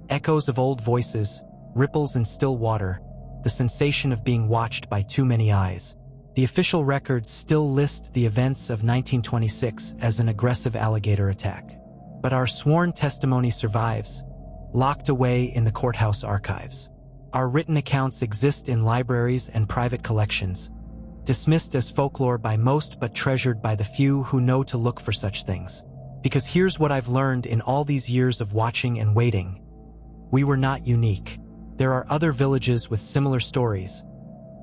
A: Echoes of old voices, ripples in still water, the sensation of being watched by too many eyes. The official records still list the events of 1926 as an aggressive alligator attack. But our sworn testimony survives, locked away in the courthouse archives. Our written accounts exist in libraries and private collections, dismissed as folklore by most but treasured by the few who know to look for such things. Because here's what I've learned in all these years of watching and waiting. We were not unique. There are other villages with similar stories,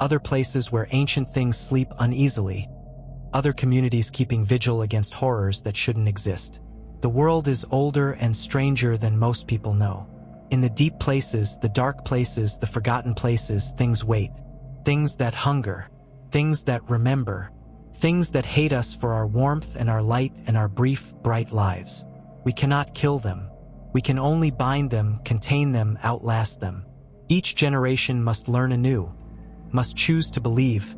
A: other places where ancient things sleep uneasily, other communities keeping vigil against horrors that shouldn't exist. The world is older and stranger than most people know. In the deep places, the dark places, the forgotten places, things wait. Things that hunger. Things that remember. Things that hate us for our warmth and our light and our brief, bright lives. We cannot kill them. We can only bind them, contain them, outlast them. Each generation must learn anew, must choose to believe,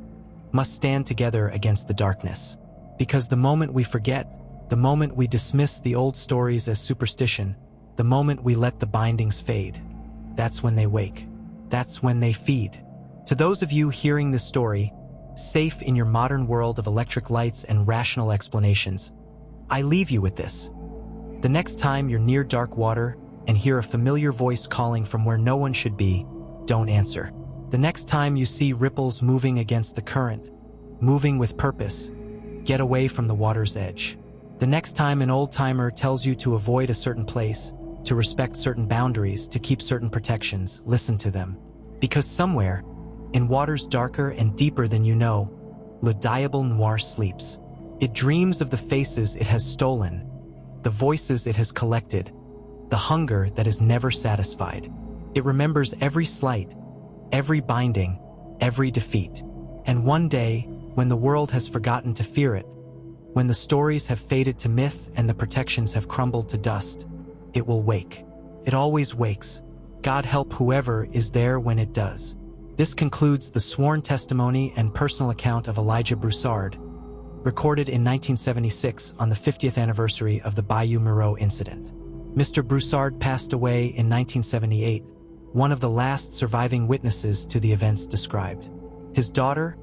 A: must stand together against the darkness. Because the moment we forget, the moment we dismiss the old stories as superstition, the moment we let the bindings fade, that's when they wake. that's when they feed. To those of you hearing this story, safe in your modern world of electric lights and rational explanations, I leave you with this. The next time you're near dark water and hear a familiar voice calling from where no one should be, don't answer. The next time you see ripples moving against the current, moving with purpose, get away from the water's edge. The next time an old-timer tells you to avoid a certain place, to respect certain boundaries, to keep certain protections, listen to them. Because somewhere, in waters darker and deeper than you know, Le Diable Noir sleeps. It dreams of the faces it has stolen, the voices it has collected, the hunger that is never satisfied. It remembers every slight, every binding, every defeat. And one day, when the world has forgotten to fear it, when the stories have faded to myth and the protections have crumbled to dust, it will wake. It always wakes. God help whoever is there when it does. This concludes the sworn testimony and personal account of Elijah Broussard, recorded in 1976 on the 50th anniversary of the Bayou Mireaux incident. Mr. Broussard passed away in 1978, one of the last surviving witnesses to the events described. His daughter,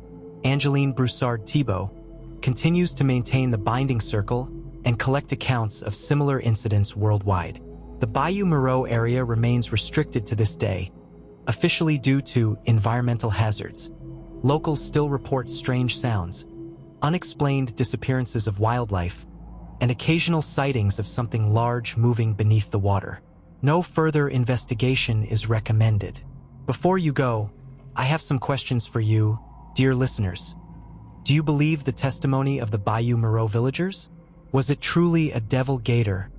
A: Angeline Broussard-Thibault, continues to maintain the binding circle and collect accounts of similar incidents worldwide. The Bayou Mireaux area remains restricted to this day, officially due to environmental hazards. Locals still report strange sounds, unexplained disappearances of wildlife, and occasional sightings of something large moving beneath the water. No further investigation is recommended. Before you go, I have some questions for you, dear listeners. Do you believe the testimony of the Bayou Mireaux villagers? Was it truly a devil gator,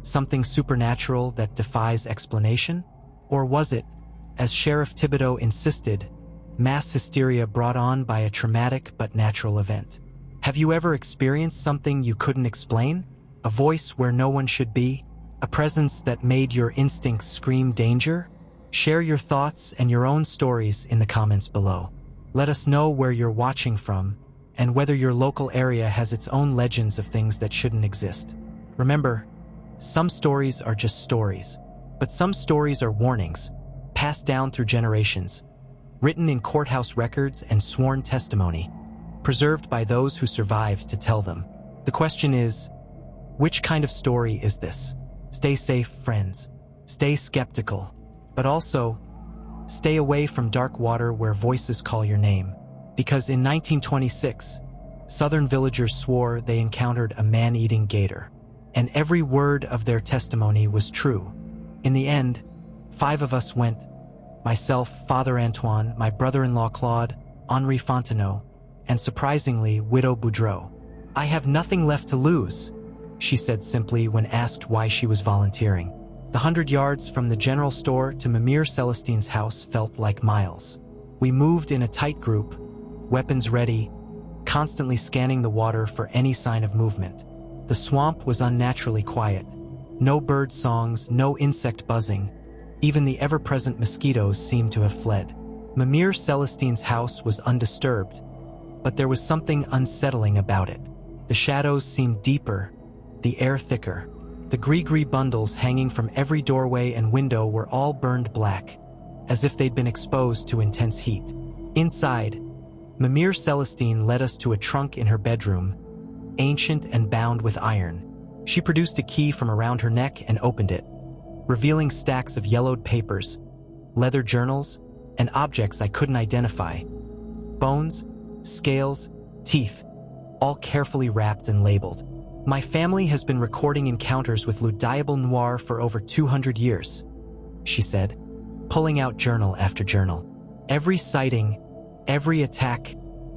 A: something supernatural that defies explanation? Or was it, as Sheriff Thibodeau insisted, mass hysteria brought on by a traumatic but natural event? Have you ever experienced something you couldn't explain? A voice where no one should be? A presence that made your instincts scream danger? Share your thoughts and your own stories in the comments below. Let us know where you're watching from and whether your local area has its own legends of things that shouldn't exist. Remember, some stories are just stories, but some stories are warnings, passed down through generations, written in courthouse records and sworn testimony, preserved by those who survived to tell them. The question is, which kind of story is this? Stay safe, friends. Stay skeptical, but also, stay away from dark water where voices call your name. Because in 1926, Southern villagers swore they encountered a man-eating gator, and every word of their testimony was true. In the end, 5 of us went: myself, Father Antoine, my brother-in-law Claude, Henri Fontenot, and surprisingly, Widow Boudreau. "I have nothing left to lose," she said simply when asked why she was volunteering. The 100 yards from the general store to Mimir Celestine's house felt like miles. We moved in a tight group, weapons ready, constantly scanning the water for any sign of movement. The swamp was unnaturally quiet. No bird songs, no insect buzzing. Even the ever-present mosquitoes seemed to have fled. Mimir Celestine's house was undisturbed, but there was something unsettling about it. The shadows seemed deeper, the air thicker. The gris-gris bundles hanging from every doorway and window were all burned black, as if they'd been exposed to intense heat. Inside, Mimir Celestine led us to a trunk in her bedroom, ancient and bound with iron. She produced a key from around her neck and opened it, revealing stacks of yellowed papers, leather journals, and objects I couldn't identify. Bones, scales, teeth, all carefully wrapped and labeled. "My family has been recording encounters with Le Diable Noir for over 200 years, she said, pulling out journal after journal. Every sighting, every attack,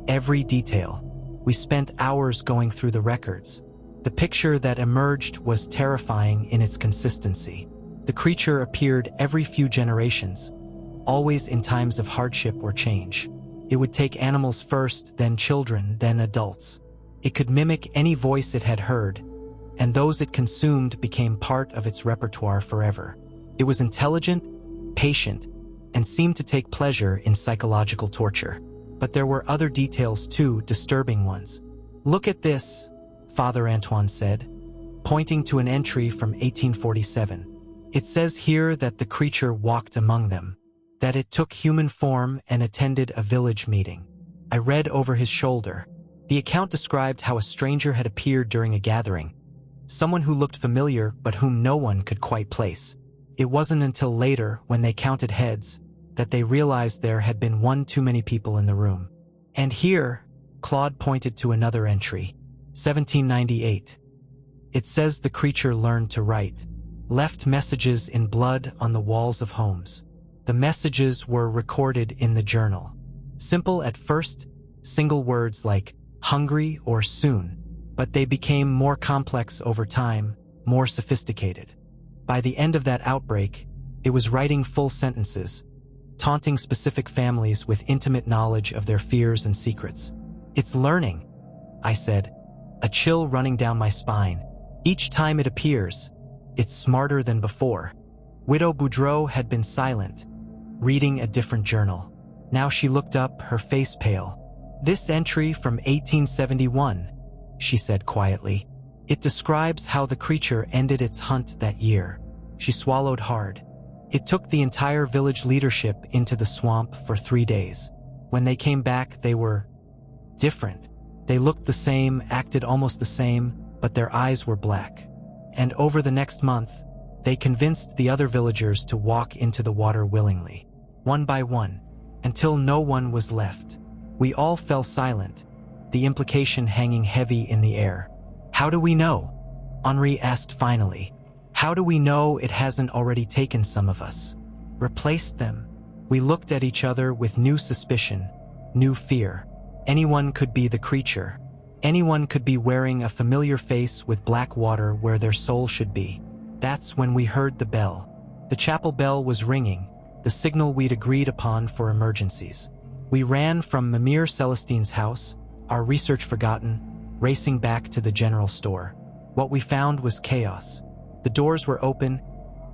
A: every detail. We spent hours going through the records. The picture that emerged was terrifying in its consistency. The creature appeared every few generations, always in times of hardship or change. It would take animals first, then children, then adults. It could mimic any voice it had heard, and those it consumed became part of its repertoire forever. It was intelligent, patient, and seemed to take pleasure in psychological torture. But there were other details too, disturbing ones. Look at this, Father Antoine said, pointing to an entry from 1847. It says here that the creature walked among them. that it took human form and attended a village meeting. I read over his shoulder. The account described how a stranger had appeared during a gathering, someone who looked familiar but whom no one could quite place. It wasn't until later, when they counted heads, that they realized there had been one too many people in the room. And here, Claude pointed to another entry, 1798. It says the creature learned to write, left messages in blood on the walls of homes. The messages were recorded in the journal. Simple at first, single words like hungry or soon, but they became more complex over time, more sophisticated. By the end of that outbreak, it was writing full sentences, taunting specific families with intimate knowledge of their fears and secrets. It's learning, I said, a chill running down my spine. Each time it appears, it's smarter than before. Widow Boudreau had been silent, reading a different journal. Now she looked up, her face pale. This entry from 1871, she said quietly. It describes how the creature ended its hunt that year. She swallowed hard. It took the entire village leadership into the swamp for 3 days. When they came back, they were different. They looked the same, acted almost the same, but their eyes were black. And over the next month, they convinced the other villagers to walk into the water willingly, one by one, until no one was left. We all fell silent, the implication hanging heavy in the air. How do we know? Henri asked finally. How do we know it hasn't already taken some of us? Replaced them? We looked at each other with new suspicion, new fear. Anyone could be the creature. Anyone could be wearing a familiar face with black water where their soul should be. That's when we heard the bell. The chapel bell was ringing, the signal we'd agreed upon for emergencies. We ran from Mimir Celestine's house, our research forgotten, racing back to the general store. What we found was chaos. The doors were open,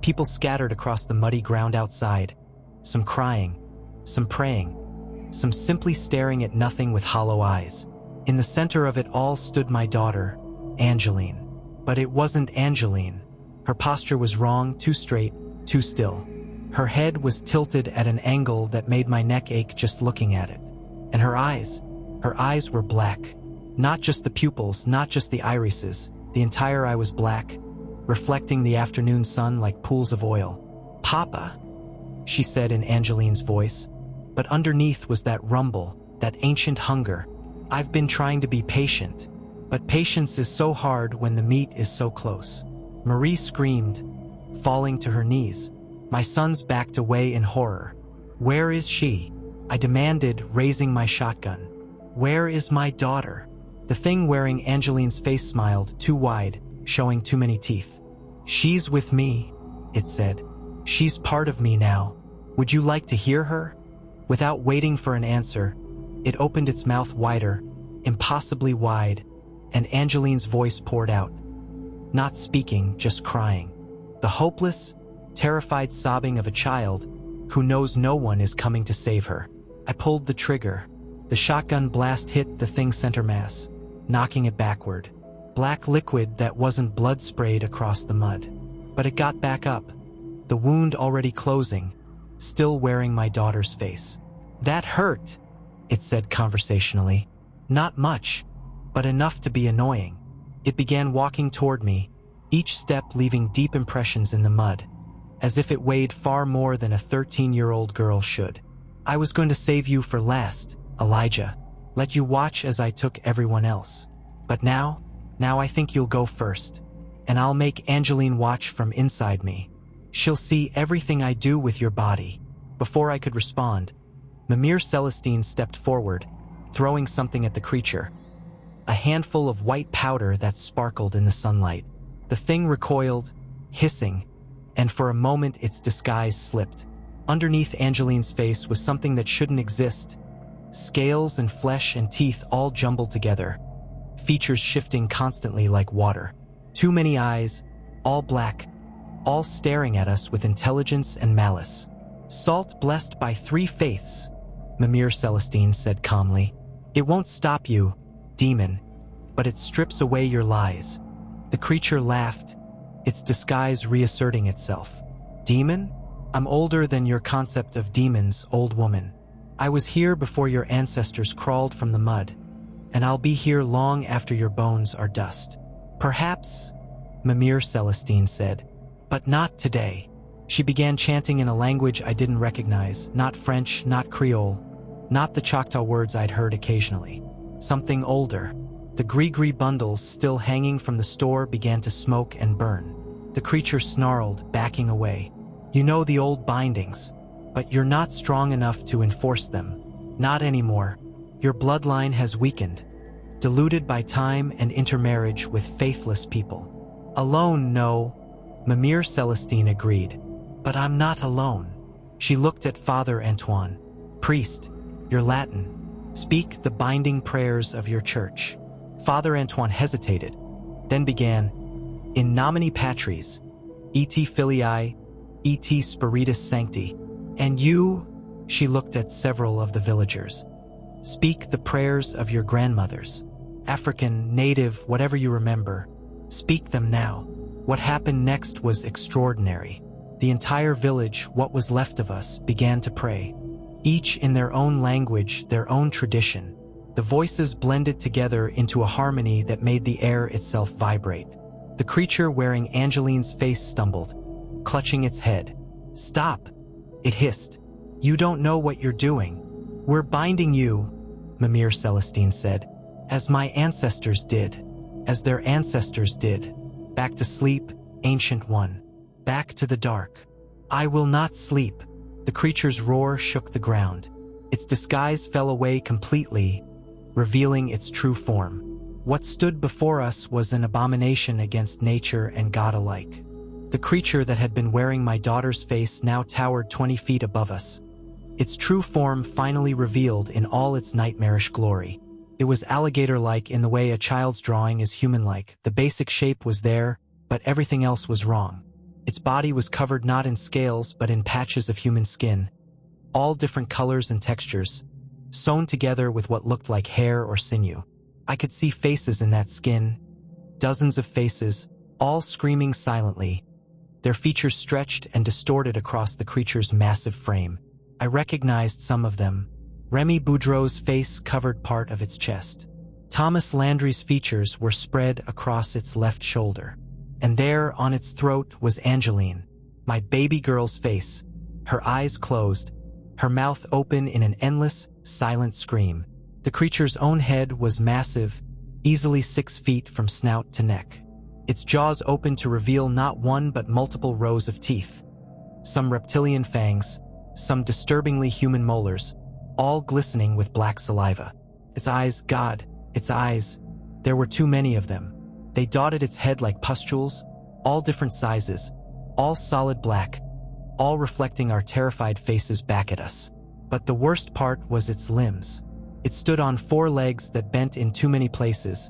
A: people scattered across the muddy ground outside, some crying, some praying, some simply staring at nothing with hollow eyes. In the center of it all stood my daughter, Angeline. But it wasn't Angeline. Her posture was wrong, too straight, too still. Her head was tilted at an angle that made my neck ache just looking at it. And her eyes were black. Not just the pupils, not just the irises. The entire eye was black, reflecting the afternoon sun like pools of oil. "Papa," she said in Angeline's voice. But underneath was that rumble, that ancient hunger. I've been trying to be patient, but patience is so hard when the meat is so close. Marie screamed, falling to her knees. My sons backed away in horror. "Where is she?" I demanded, raising my shotgun. "Where is my daughter?" The thing wearing Angeline's face smiled, too wide, showing too many teeth. "She's with me," it said. "She's part of me now. Would you like to hear her?" Without waiting for an answer, it opened its mouth wider, impossibly wide, and Angeline's voice poured out. Not speaking, just crying. The hopeless, terrified sobbing of a child who knows no one is coming to save her. I pulled the trigger. The shotgun blast hit the thing's center mass, knocking it backward. Black liquid that wasn't blood sprayed across the mud. But it got back up, the wound already closing, still wearing my daughter's face. "That hurt," it said conversationally. "Not much, but enough to be annoying." It began walking toward me, each step leaving deep impressions in the mud, as if it weighed far more than a 13-year-old girl should. "I was going to save you for last, Elijah. Let you watch as I took everyone else. But now I think you'll go first, and I'll make Angeline watch from inside me. She'll see everything I do with your body." Before I could respond, Mimir Celestine stepped forward, throwing something at the creature. A handful of white powder that sparkled in the sunlight. The thing recoiled, hissing, and for a moment its disguise slipped. Underneath Angeline's face was something that shouldn't exist. Scales and flesh and teeth all jumbled together, features shifting constantly like water. Too many eyes, all black, all staring at us with intelligence and malice. "Salt blessed by 3 faiths," Mimir Celestine said calmly. "It won't stop you, demon, but it strips away your lies." The creature laughed, its disguise reasserting itself. "Demon?" I'm older than your concept of demons, old woman. I was here before your ancestors crawled from the mud, and I'll be here long after your bones are dust. Perhaps, Mimir Celestine said, but not today. She began chanting in a language I didn't recognize, not French, not Creole, not the Choctaw words I'd heard occasionally. Something older. The gree-gree bundles still hanging from the store began to smoke and burn. The creature snarled, backing away. You know the old bindings, but you're not strong enough to enforce them. Not anymore. Your bloodline has weakened, diluted by time and intermarriage with faithless people. Alone, no, Mimir Celestine agreed. But I'm not alone. She looked at Father Antoine. Priest, you're Latin. Speak the binding prayers of your church. Father Antoine hesitated, then began, In nomine Patris, et Filii, et Spiritus Sancti. And you, she looked at several of the villagers. Speak the prayers of your grandmothers. African, native, whatever you remember. Speak them now. What happened next was extraordinary. The entire village, what was left of us, began to pray. Each in their own language, their own tradition. The voices blended together into a harmony that made the air itself vibrate. The creature wearing Angeline's face stumbled, clutching its head. Stop, it hissed. You don't know what you're doing. We're binding you, Mimir Celestine said, as my ancestors did, as their ancestors did. Back to sleep, ancient one. Back to the dark. I will not sleep. The creature's roar shook the ground. Its disguise fell away completely, revealing its true form. What stood before us was an abomination against nature and God alike. The creature that had been wearing my daughter's face now towered 20 feet above us. Its true form finally revealed in all its nightmarish glory. It was alligator-like in the way a child's drawing is human-like. The basic shape was there, but everything else was wrong. Its body was covered not in scales but in patches of human skin, all different colors and textures, sewn together with what looked like hair or sinew. I could see faces in that skin, dozens of faces, all screaming silently, their features stretched and distorted across the creature's massive frame. I recognized some of them. Remy Boudreau's face covered part of its chest. Thomas Landry's features were spread across its left shoulder. And there, on its throat, was Angeline, my baby girl's face, her eyes closed, her mouth open in an endless, silent scream. The creature's own head was massive, easily 6 feet from snout to neck. Its jaws opened to reveal not one but multiple rows of teeth. Some reptilian fangs, some disturbingly human molars, all glistening with black saliva. Its eyes, God, its eyes, there were too many of them. They dotted its head like pustules, all different sizes, all solid black, all reflecting our terrified faces back at us. But the worst part was its limbs. It stood on 4 legs that bent in too many places,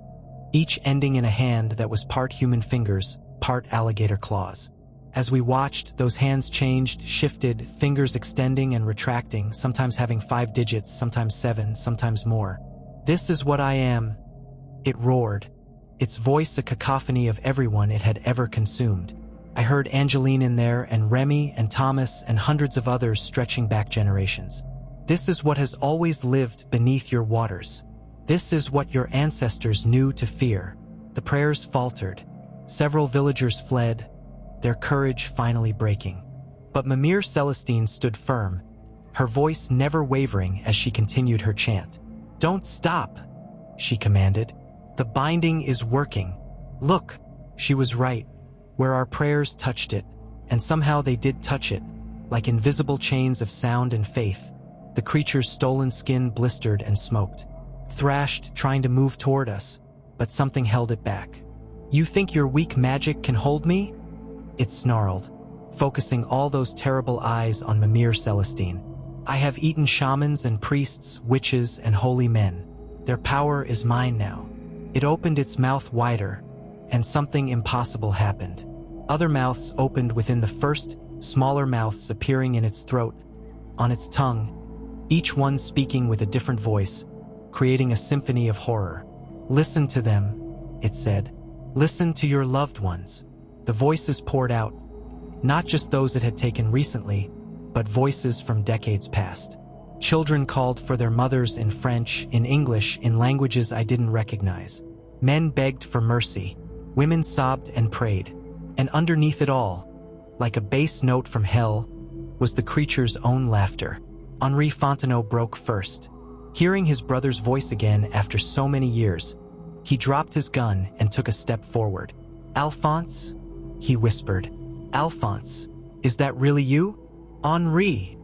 A: each ending in a hand that was part human fingers, part alligator claws. As we watched, those hands changed, shifted, fingers extending and retracting, sometimes having 5 digits, sometimes 7, sometimes more. This is what I am, it roared, its voice a cacophony of everyone it had ever consumed. I heard Angeline in there, and Remy and Thomas and hundreds of others stretching back generations. This is what has always lived beneath your waters. This is what your ancestors knew to fear. The prayers faltered. Several villagers fled, their courage finally breaking. But Mimir Celestine stood firm, her voice never wavering as she continued her chant. Don't stop, she commanded. The binding is working. Look, she was right. Where our prayers touched it, and somehow they did touch it, like invisible chains of sound and faith. The creature's stolen skin blistered and smoked, thrashed, trying to move toward us, but something held it back. You think your weak magic can hold me? It snarled, focusing all those terrible eyes on Mimir Celestine. I have eaten shamans and priests, witches and holy men. Their power is mine now. It opened its mouth wider, and something impossible happened. Other mouths opened within the first, smaller mouths appearing in its throat, on its tongue, each one speaking with a different voice, creating a symphony of horror. Listen to them, it said. Listen to your loved ones. The voices poured out, Not just those it had taken recently, but voices from decades past. Children called for their mothers in French, in English, in languages I didn't recognize. Men begged for mercy. Women sobbed and prayed. And underneath it all, like a bass note from hell, was the creature's own laughter. Henri Fontenot broke first. Hearing his brother's voice again after so many years, he dropped his gun and took a step forward. "Alphonse?" he whispered. "Alphonse, is that really you?" "Henri!"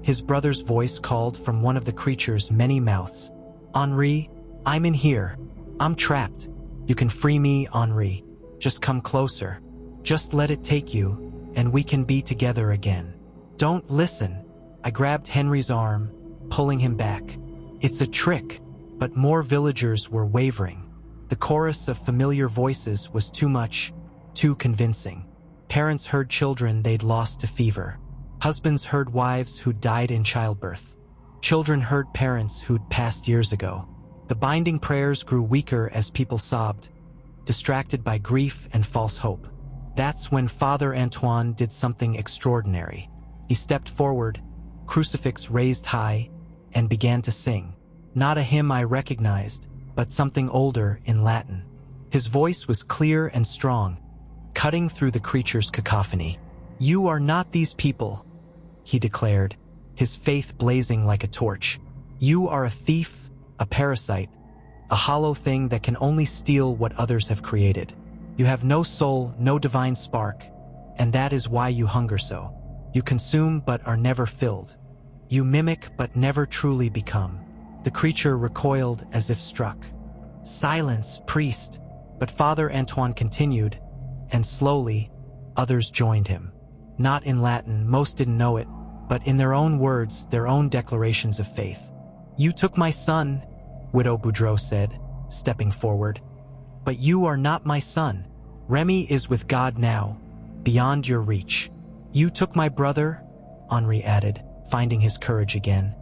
A: His brother's voice called from one of the creature's many mouths. "Henri, I'm in here. I'm trapped. You can free me, Henri. Just come closer. Just let it take you, and we can be together again." "Don't listen." I grabbed Henry's arm, pulling him back. "It's a trick." But more villagers were wavering. The chorus of familiar voices was too much, too convincing. Parents heard children they'd lost to fever. Husbands heard wives who'd died in childbirth. Children heard parents who'd passed years ago. The binding prayers grew weaker as people sobbed, distracted by grief and false hope. That's when Father Antoine did something extraordinary. He stepped forward, crucifix raised high, and began to sing. Not a hymn I recognized, but something older in Latin. His voice was clear and strong, cutting through the creature's cacophony. "You are not these people," he declared, his faith blazing like a torch. "You are a thief, a parasite, a hollow thing that can only steal what others have created. You have no soul, no divine spark, and that is why you hunger so. You consume but are never filled. You mimic but never truly become." The creature recoiled as if struck. "Silence, priest!" But Father Antoine continued, and slowly, others joined him. Not in Latin, most didn't know it, but in their own words, their own declarations of faith. "You took my son," Widow Boudreau said, stepping forward. "But you are not my son. Remy is with God now, beyond your reach. You took my brother," Henri added, finding his courage again.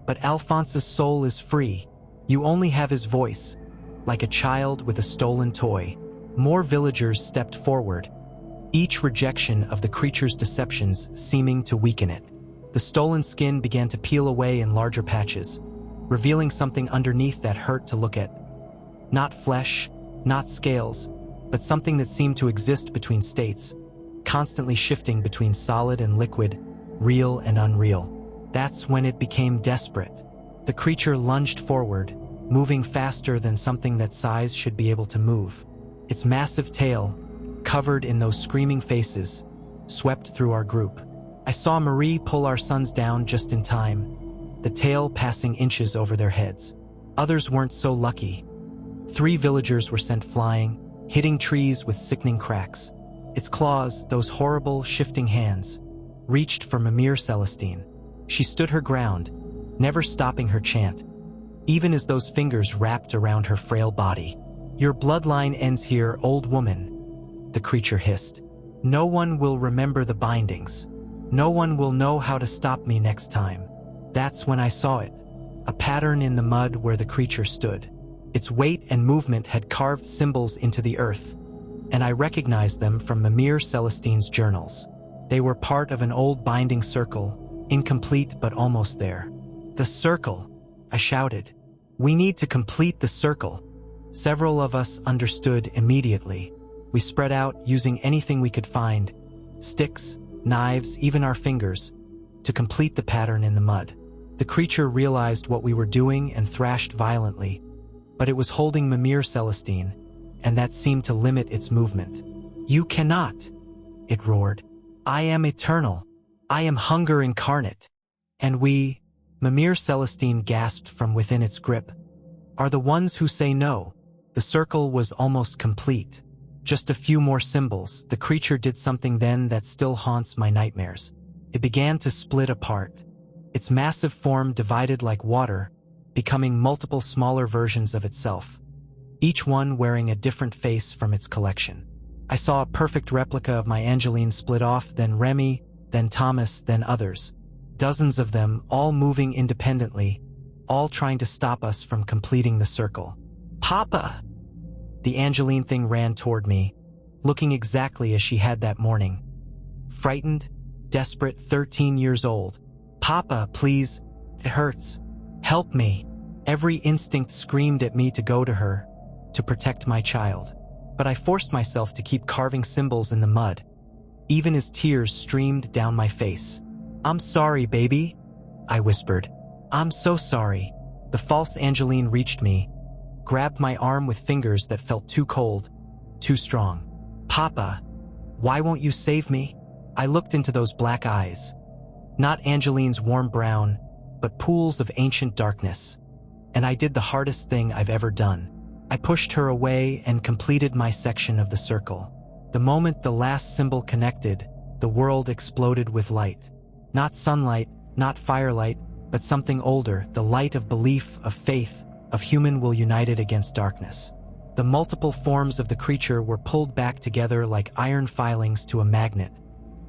A: "But Alphonse's soul is free. You only have his voice, like a child with a stolen toy." More villagers stepped forward, each rejection of the creature's deceptions seeming to weaken it. The stolen skin began to peel away in larger patches, revealing something underneath that hurt to look at. Not flesh, not scales, but something that seemed to exist between states, constantly shifting between solid and liquid, real and unreal. That's when it became desperate. The creature lunged forward, moving faster than something that size should be able to move. Its massive tail, covered in those screaming faces, swept through our group. I saw Marie pull our sons down just in time, the tail passing inches over their heads. Others weren't so lucky. 3 villagers were sent flying, hitting trees with sickening cracks. Its claws, those horrible, shifting hands, reached for Mimir Celestine. She stood her ground, never stopping her chant, even as those fingers wrapped around her frail body. "Your bloodline ends here, old woman," the creature hissed. "No one will remember the bindings. No one will know how to stop me next time." That's when I saw it, a pattern in the mud where the creature stood. Its weight and movement had carved symbols into the earth, and I recognized them from Mimir Celestine's journals. They were part of an old binding circle, incomplete but almost there. "The circle!" I shouted. "We need to complete the circle." Several of us understood immediately. We spread out using anything we could find, sticks, knives, even our fingers, to complete the pattern in the mud. The creature realized what we were doing and thrashed violently, but it was holding Mimir Celestine, and that seemed to limit its movement. "You cannot," it roared. "I am eternal. I am hunger incarnate." "And we," Mimir Celestine gasped from within its grip, "are the ones who say no." The circle was almost complete. Just a few more symbols. The creature did something then that still haunts my nightmares. It began to split apart. Its massive form divided like water, becoming multiple smaller versions of itself, each one wearing a different face from its collection. I saw a perfect replica of my Angeline split off, then Remy, then Thomas, then others. Dozens of them, all moving independently, all trying to stop us from completing the circle. "Papa!" The Angeline thing ran toward me, looking exactly as she had that morning. frightened, desperate, 13 years old. "Papa, please, it hurts. Help me." Every instinct screamed at me to go to her, to protect my child. But I forced myself to keep carving symbols in the mud, even as tears streamed down my face. "I'm sorry, baby," I whispered. "I'm so sorry." The false Angeline reached me, grabbed my arm with fingers that felt too cold, too strong. "Papa, why won't you save me?" I looked into those black eyes. Not Angeline's warm brown, but pools of ancient darkness. And I did the hardest thing I've ever done. I pushed her away and completed my section of the circle. The moment the last symbol connected, the world exploded with light. Not sunlight, not firelight, but something older, the light of belief, of faith, of human will united against darkness. The multiple forms of the creature were pulled back together like iron filings to a magnet,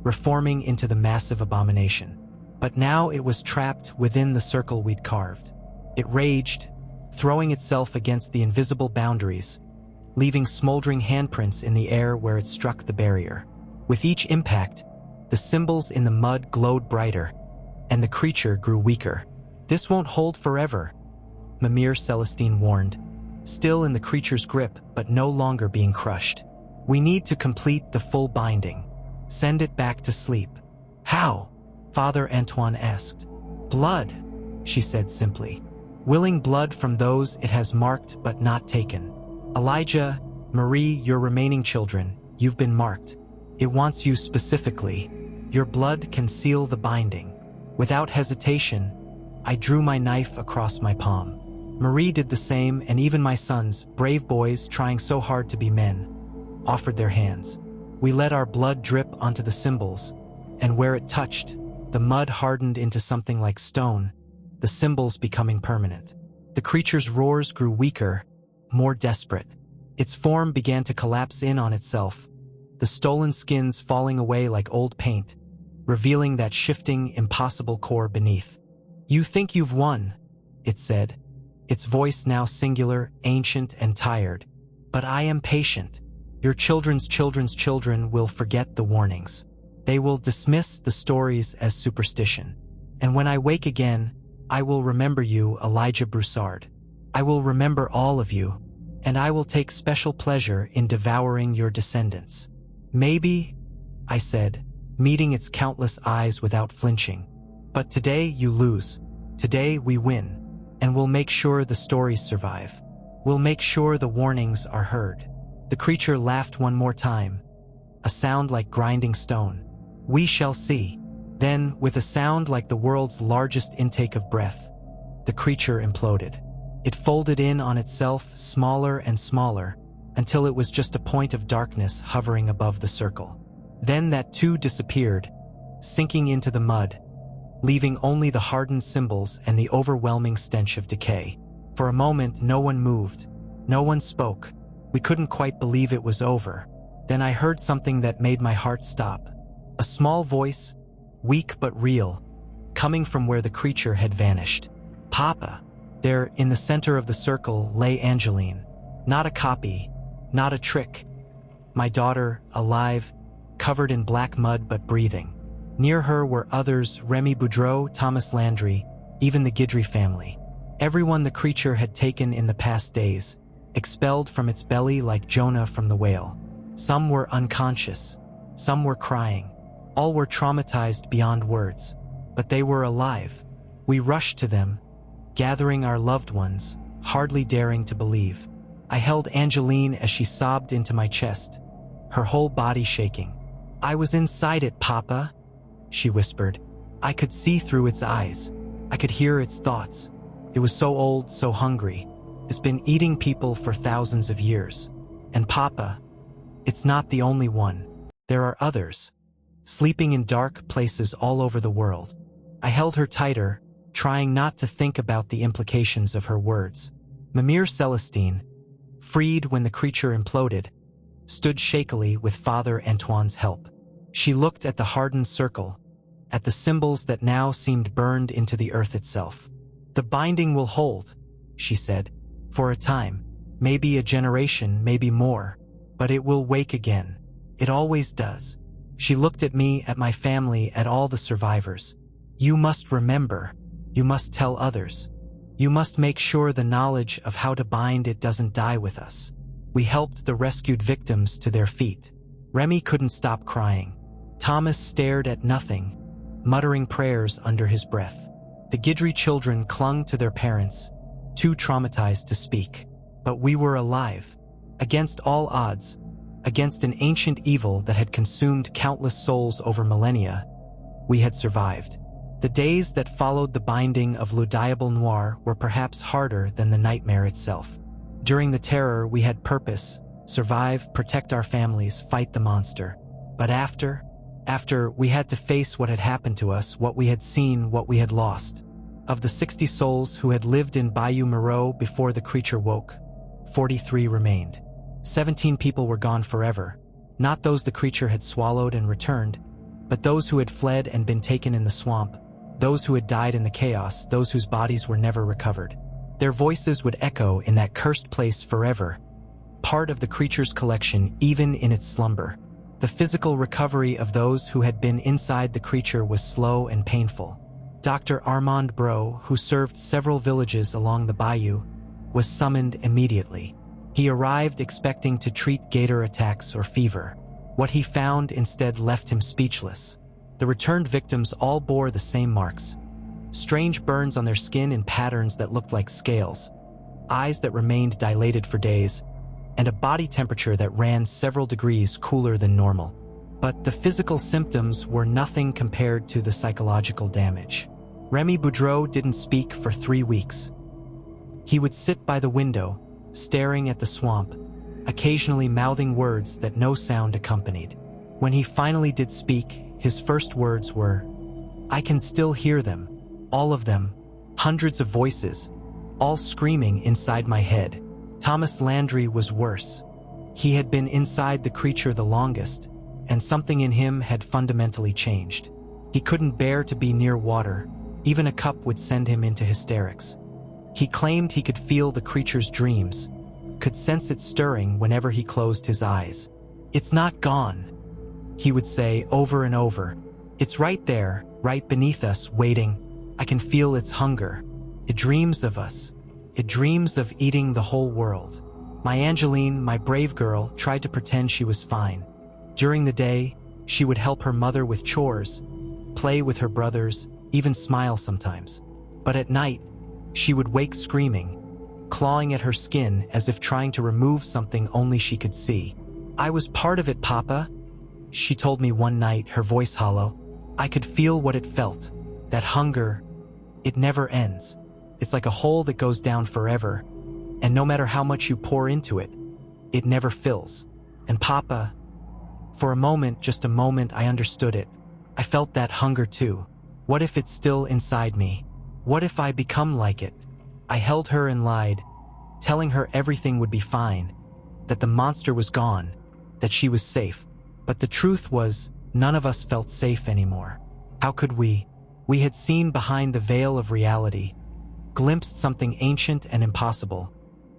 A: reforming into the massive abomination. But now it was trapped within the circle we'd carved. It raged, throwing itself against the invisible boundaries, leaving smoldering handprints in the air where it struck the barrier. With each impact, the symbols in the mud glowed brighter, and the creature grew weaker. "This won't hold forever," Mimir Celestine warned, still in the creature's grip but no longer being crushed. "We need to complete the full binding. Send it back to sleep." "How?" Father Antoine asked. "Blood," she said simply. "Willing blood from those it has marked but not taken. Elijah, Marie, your remaining children, you've been marked. It wants you specifically. Your blood can seal the binding." Without hesitation, I drew my knife across my palm. Marie did the same, and even my sons, brave boys trying so hard to be men, offered their hands. We let our blood drip onto the symbols, and where it touched, the mud hardened into something like stone, the symbols becoming permanent. The creature's roars grew weaker, more desperate. Its form began to collapse in on itself, the stolen skins falling away like old paint, revealing that shifting, impossible core beneath. "You think you've won," it said, its voice now singular, ancient, and tired. "But I am patient. Your children's children's children will forget the warnings. They will dismiss the stories as superstition. And when I wake again, I will remember you, Elijah Broussard. I will remember all of you, and I will take special pleasure in devouring your descendants." "Maybe," I said, meeting its countless eyes without flinching. "But today you lose. Today we win. And we'll make sure the stories survive. We'll make sure the warnings are heard." The creature laughed one more time, a sound like grinding stone. "We shall see." Then, with a sound like the world's largest intake of breath, the creature imploded. It folded in on itself, smaller and smaller, until it was just a point of darkness hovering above the circle. Then that too disappeared, sinking into the mud, leaving only the hardened symbols and the overwhelming stench of decay. For a moment, no one moved. No one spoke. We couldn't quite believe it was over. Then I heard something that made my heart stop. A small voice, weak but real, coming from where the creature had vanished. "Papa." There, in the center of the circle, lay Angeline. Not a copy, not a trick. My daughter, alive, covered in black mud but breathing. Near her were others, Remy Boudreau, Thomas Landry, even the Guidry family. Everyone the creature had taken in the past days, expelled from its belly like Jonah from the whale. Some were unconscious, some were crying. All were traumatized beyond words, but they were alive. We rushed to them, gathering our loved ones, hardly daring to believe. I held Angeline as she sobbed into my chest, her whole body shaking. "I was inside it, Papa," she whispered. "I could see through its eyes. I could hear its thoughts. It was so old, so hungry. It's been eating people for thousands of years. And Papa, it's not the only one. There are others, sleeping in dark places all over the world." I held her tighter, trying not to think about the implications of her words. Mimir Celestine, freed when the creature imploded, stood shakily with Father Antoine's help. She looked at the hardened circle, at the symbols that now seemed burned into the earth itself. "The binding will hold," she said, "for a time, maybe a generation, maybe more, but it will wake again. It always does." She looked at me, at my family, at all the survivors. "You must remember. You must tell others. You must make sure the knowledge of how to bind it doesn't die with us." We helped the rescued victims to their feet. Remy couldn't stop crying. Thomas stared at nothing, muttering prayers under his breath. The Guidry children clung to their parents, too traumatized to speak. But we were alive. Against all odds, against an ancient evil that had consumed countless souls over millennia, we had survived. The days that followed the binding of Le Diable Noir were perhaps harder than the nightmare itself. During the terror, we had purpose: survive, protect our families, fight the monster. But after, we had to face what had happened to us, what we had seen, what we had lost. Of the 60 souls who had lived in Bayou Mireaux before the creature woke, 43 remained. 17 people were gone forever, not those the creature had swallowed and returned, but those who had fled and been taken in the swamp, those who had died in the chaos, those whose bodies were never recovered. Their voices would echo in that cursed place forever, part of the creature's collection even in its slumber. The physical recovery of those who had been inside the creature was slow and painful. Dr. Armand Bro, who served several villages along the bayou, was summoned immediately. He arrived expecting to treat gator attacks or fever. What he found instead left him speechless. The returned victims all bore the same marks: strange burns on their skin in patterns that looked like scales, eyes that remained dilated for days, and a body temperature that ran several degrees cooler than normal. But the physical symptoms were nothing compared to the psychological damage. Remy Boudreau didn't speak for 3 weeks. He would sit by the window, staring at the swamp, occasionally mouthing words that no sound accompanied. When he finally did speak, his first words were, "I can still hear them, all of them, hundreds of voices, all screaming inside my head." Thomas Landry was worse. He had been inside the creature the longest, and something in him had fundamentally changed. He couldn't bear to be near water. Even a cup would send him into hysterics. He claimed he could feel the creature's dreams, could sense it stirring whenever he closed his eyes. "It's not gone," he would say over and over. "It's right there, right beneath us, waiting. I can feel its hunger. It dreams of us. It dreams of eating the whole world." My Angeline, my brave girl, tried to pretend she was fine. During the day, she would help her mother with chores, play with her brothers, even smile sometimes. But at night, she would wake screaming, clawing at her skin as if trying to remove something only she could see. "I was part of it, Papa," she told me one night, her voice hollow. "I could feel what it felt. That hunger, it never ends. It's like a hole that goes down forever, and no matter how much you pour into it, it never fills. And Papa," for a moment, just a moment, I understood it. I felt that hunger too. What if it's still inside me? What if I become like it? I held her and lied, telling her everything would be fine, that the monster was gone, that she was safe. But the truth was, none of us felt safe anymore. How could we? We had seen behind the veil of reality, glimpsed something ancient and impossible,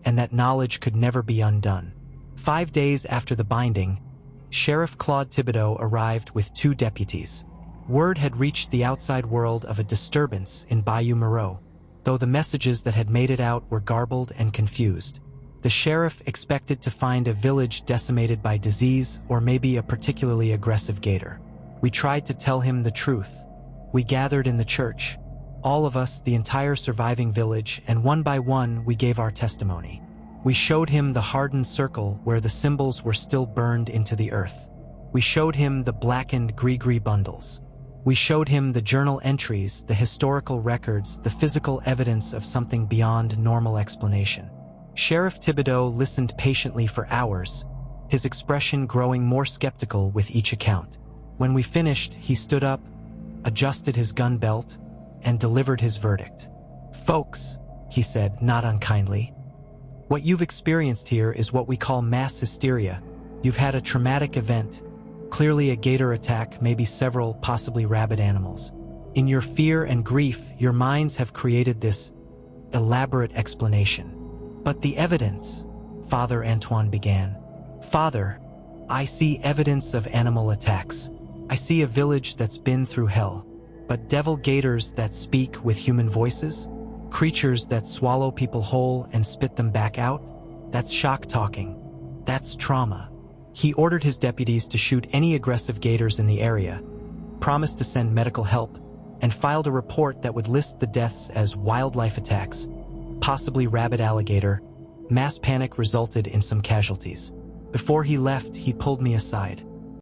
A: and that knowledge could never be undone. 5 days after the binding, Sheriff Claude Thibodeau arrived with 2 deputies. Word had reached the outside world of a disturbance in Bayou Mireaux, though the messages that had made it out were garbled and confused. The sheriff expected to find a village decimated by disease or maybe a particularly aggressive gator. We tried to tell him the truth. We gathered in the church, all of us, the entire surviving village, and one by one we gave our testimony. We showed him the hardened circle where the symbols were still burned into the earth. We showed him the blackened gris-gris bundles. We showed him the journal entries, the historical records, the physical evidence of something beyond normal explanation. Sheriff Thibodeau listened patiently for hours, his expression growing more skeptical with each account. When we finished, he stood up, adjusted his gun belt, and delivered his verdict. "Folks," he said, not unkindly, "what you've experienced here is what we call mass hysteria. You've had a traumatic event, clearly a gator attack, maybe several, possibly rabid animals. In your fear and grief, your minds have created this elaborate explanation. But the evidence," Father Antoine began. "Father, I see evidence of animal attacks. I see a village that's been through hell. But devil gators that speak with human voices? Creatures that swallow people whole and spit them back out? That's shock talking. That's trauma. He ordered his deputies to shoot any aggressive gators in the area, promised to send medical help, and filed a report that would list the deaths as wildlife attacks, possibly rabid alligator. Mass panic resulted in some casualties. Before he left, he pulled me aside.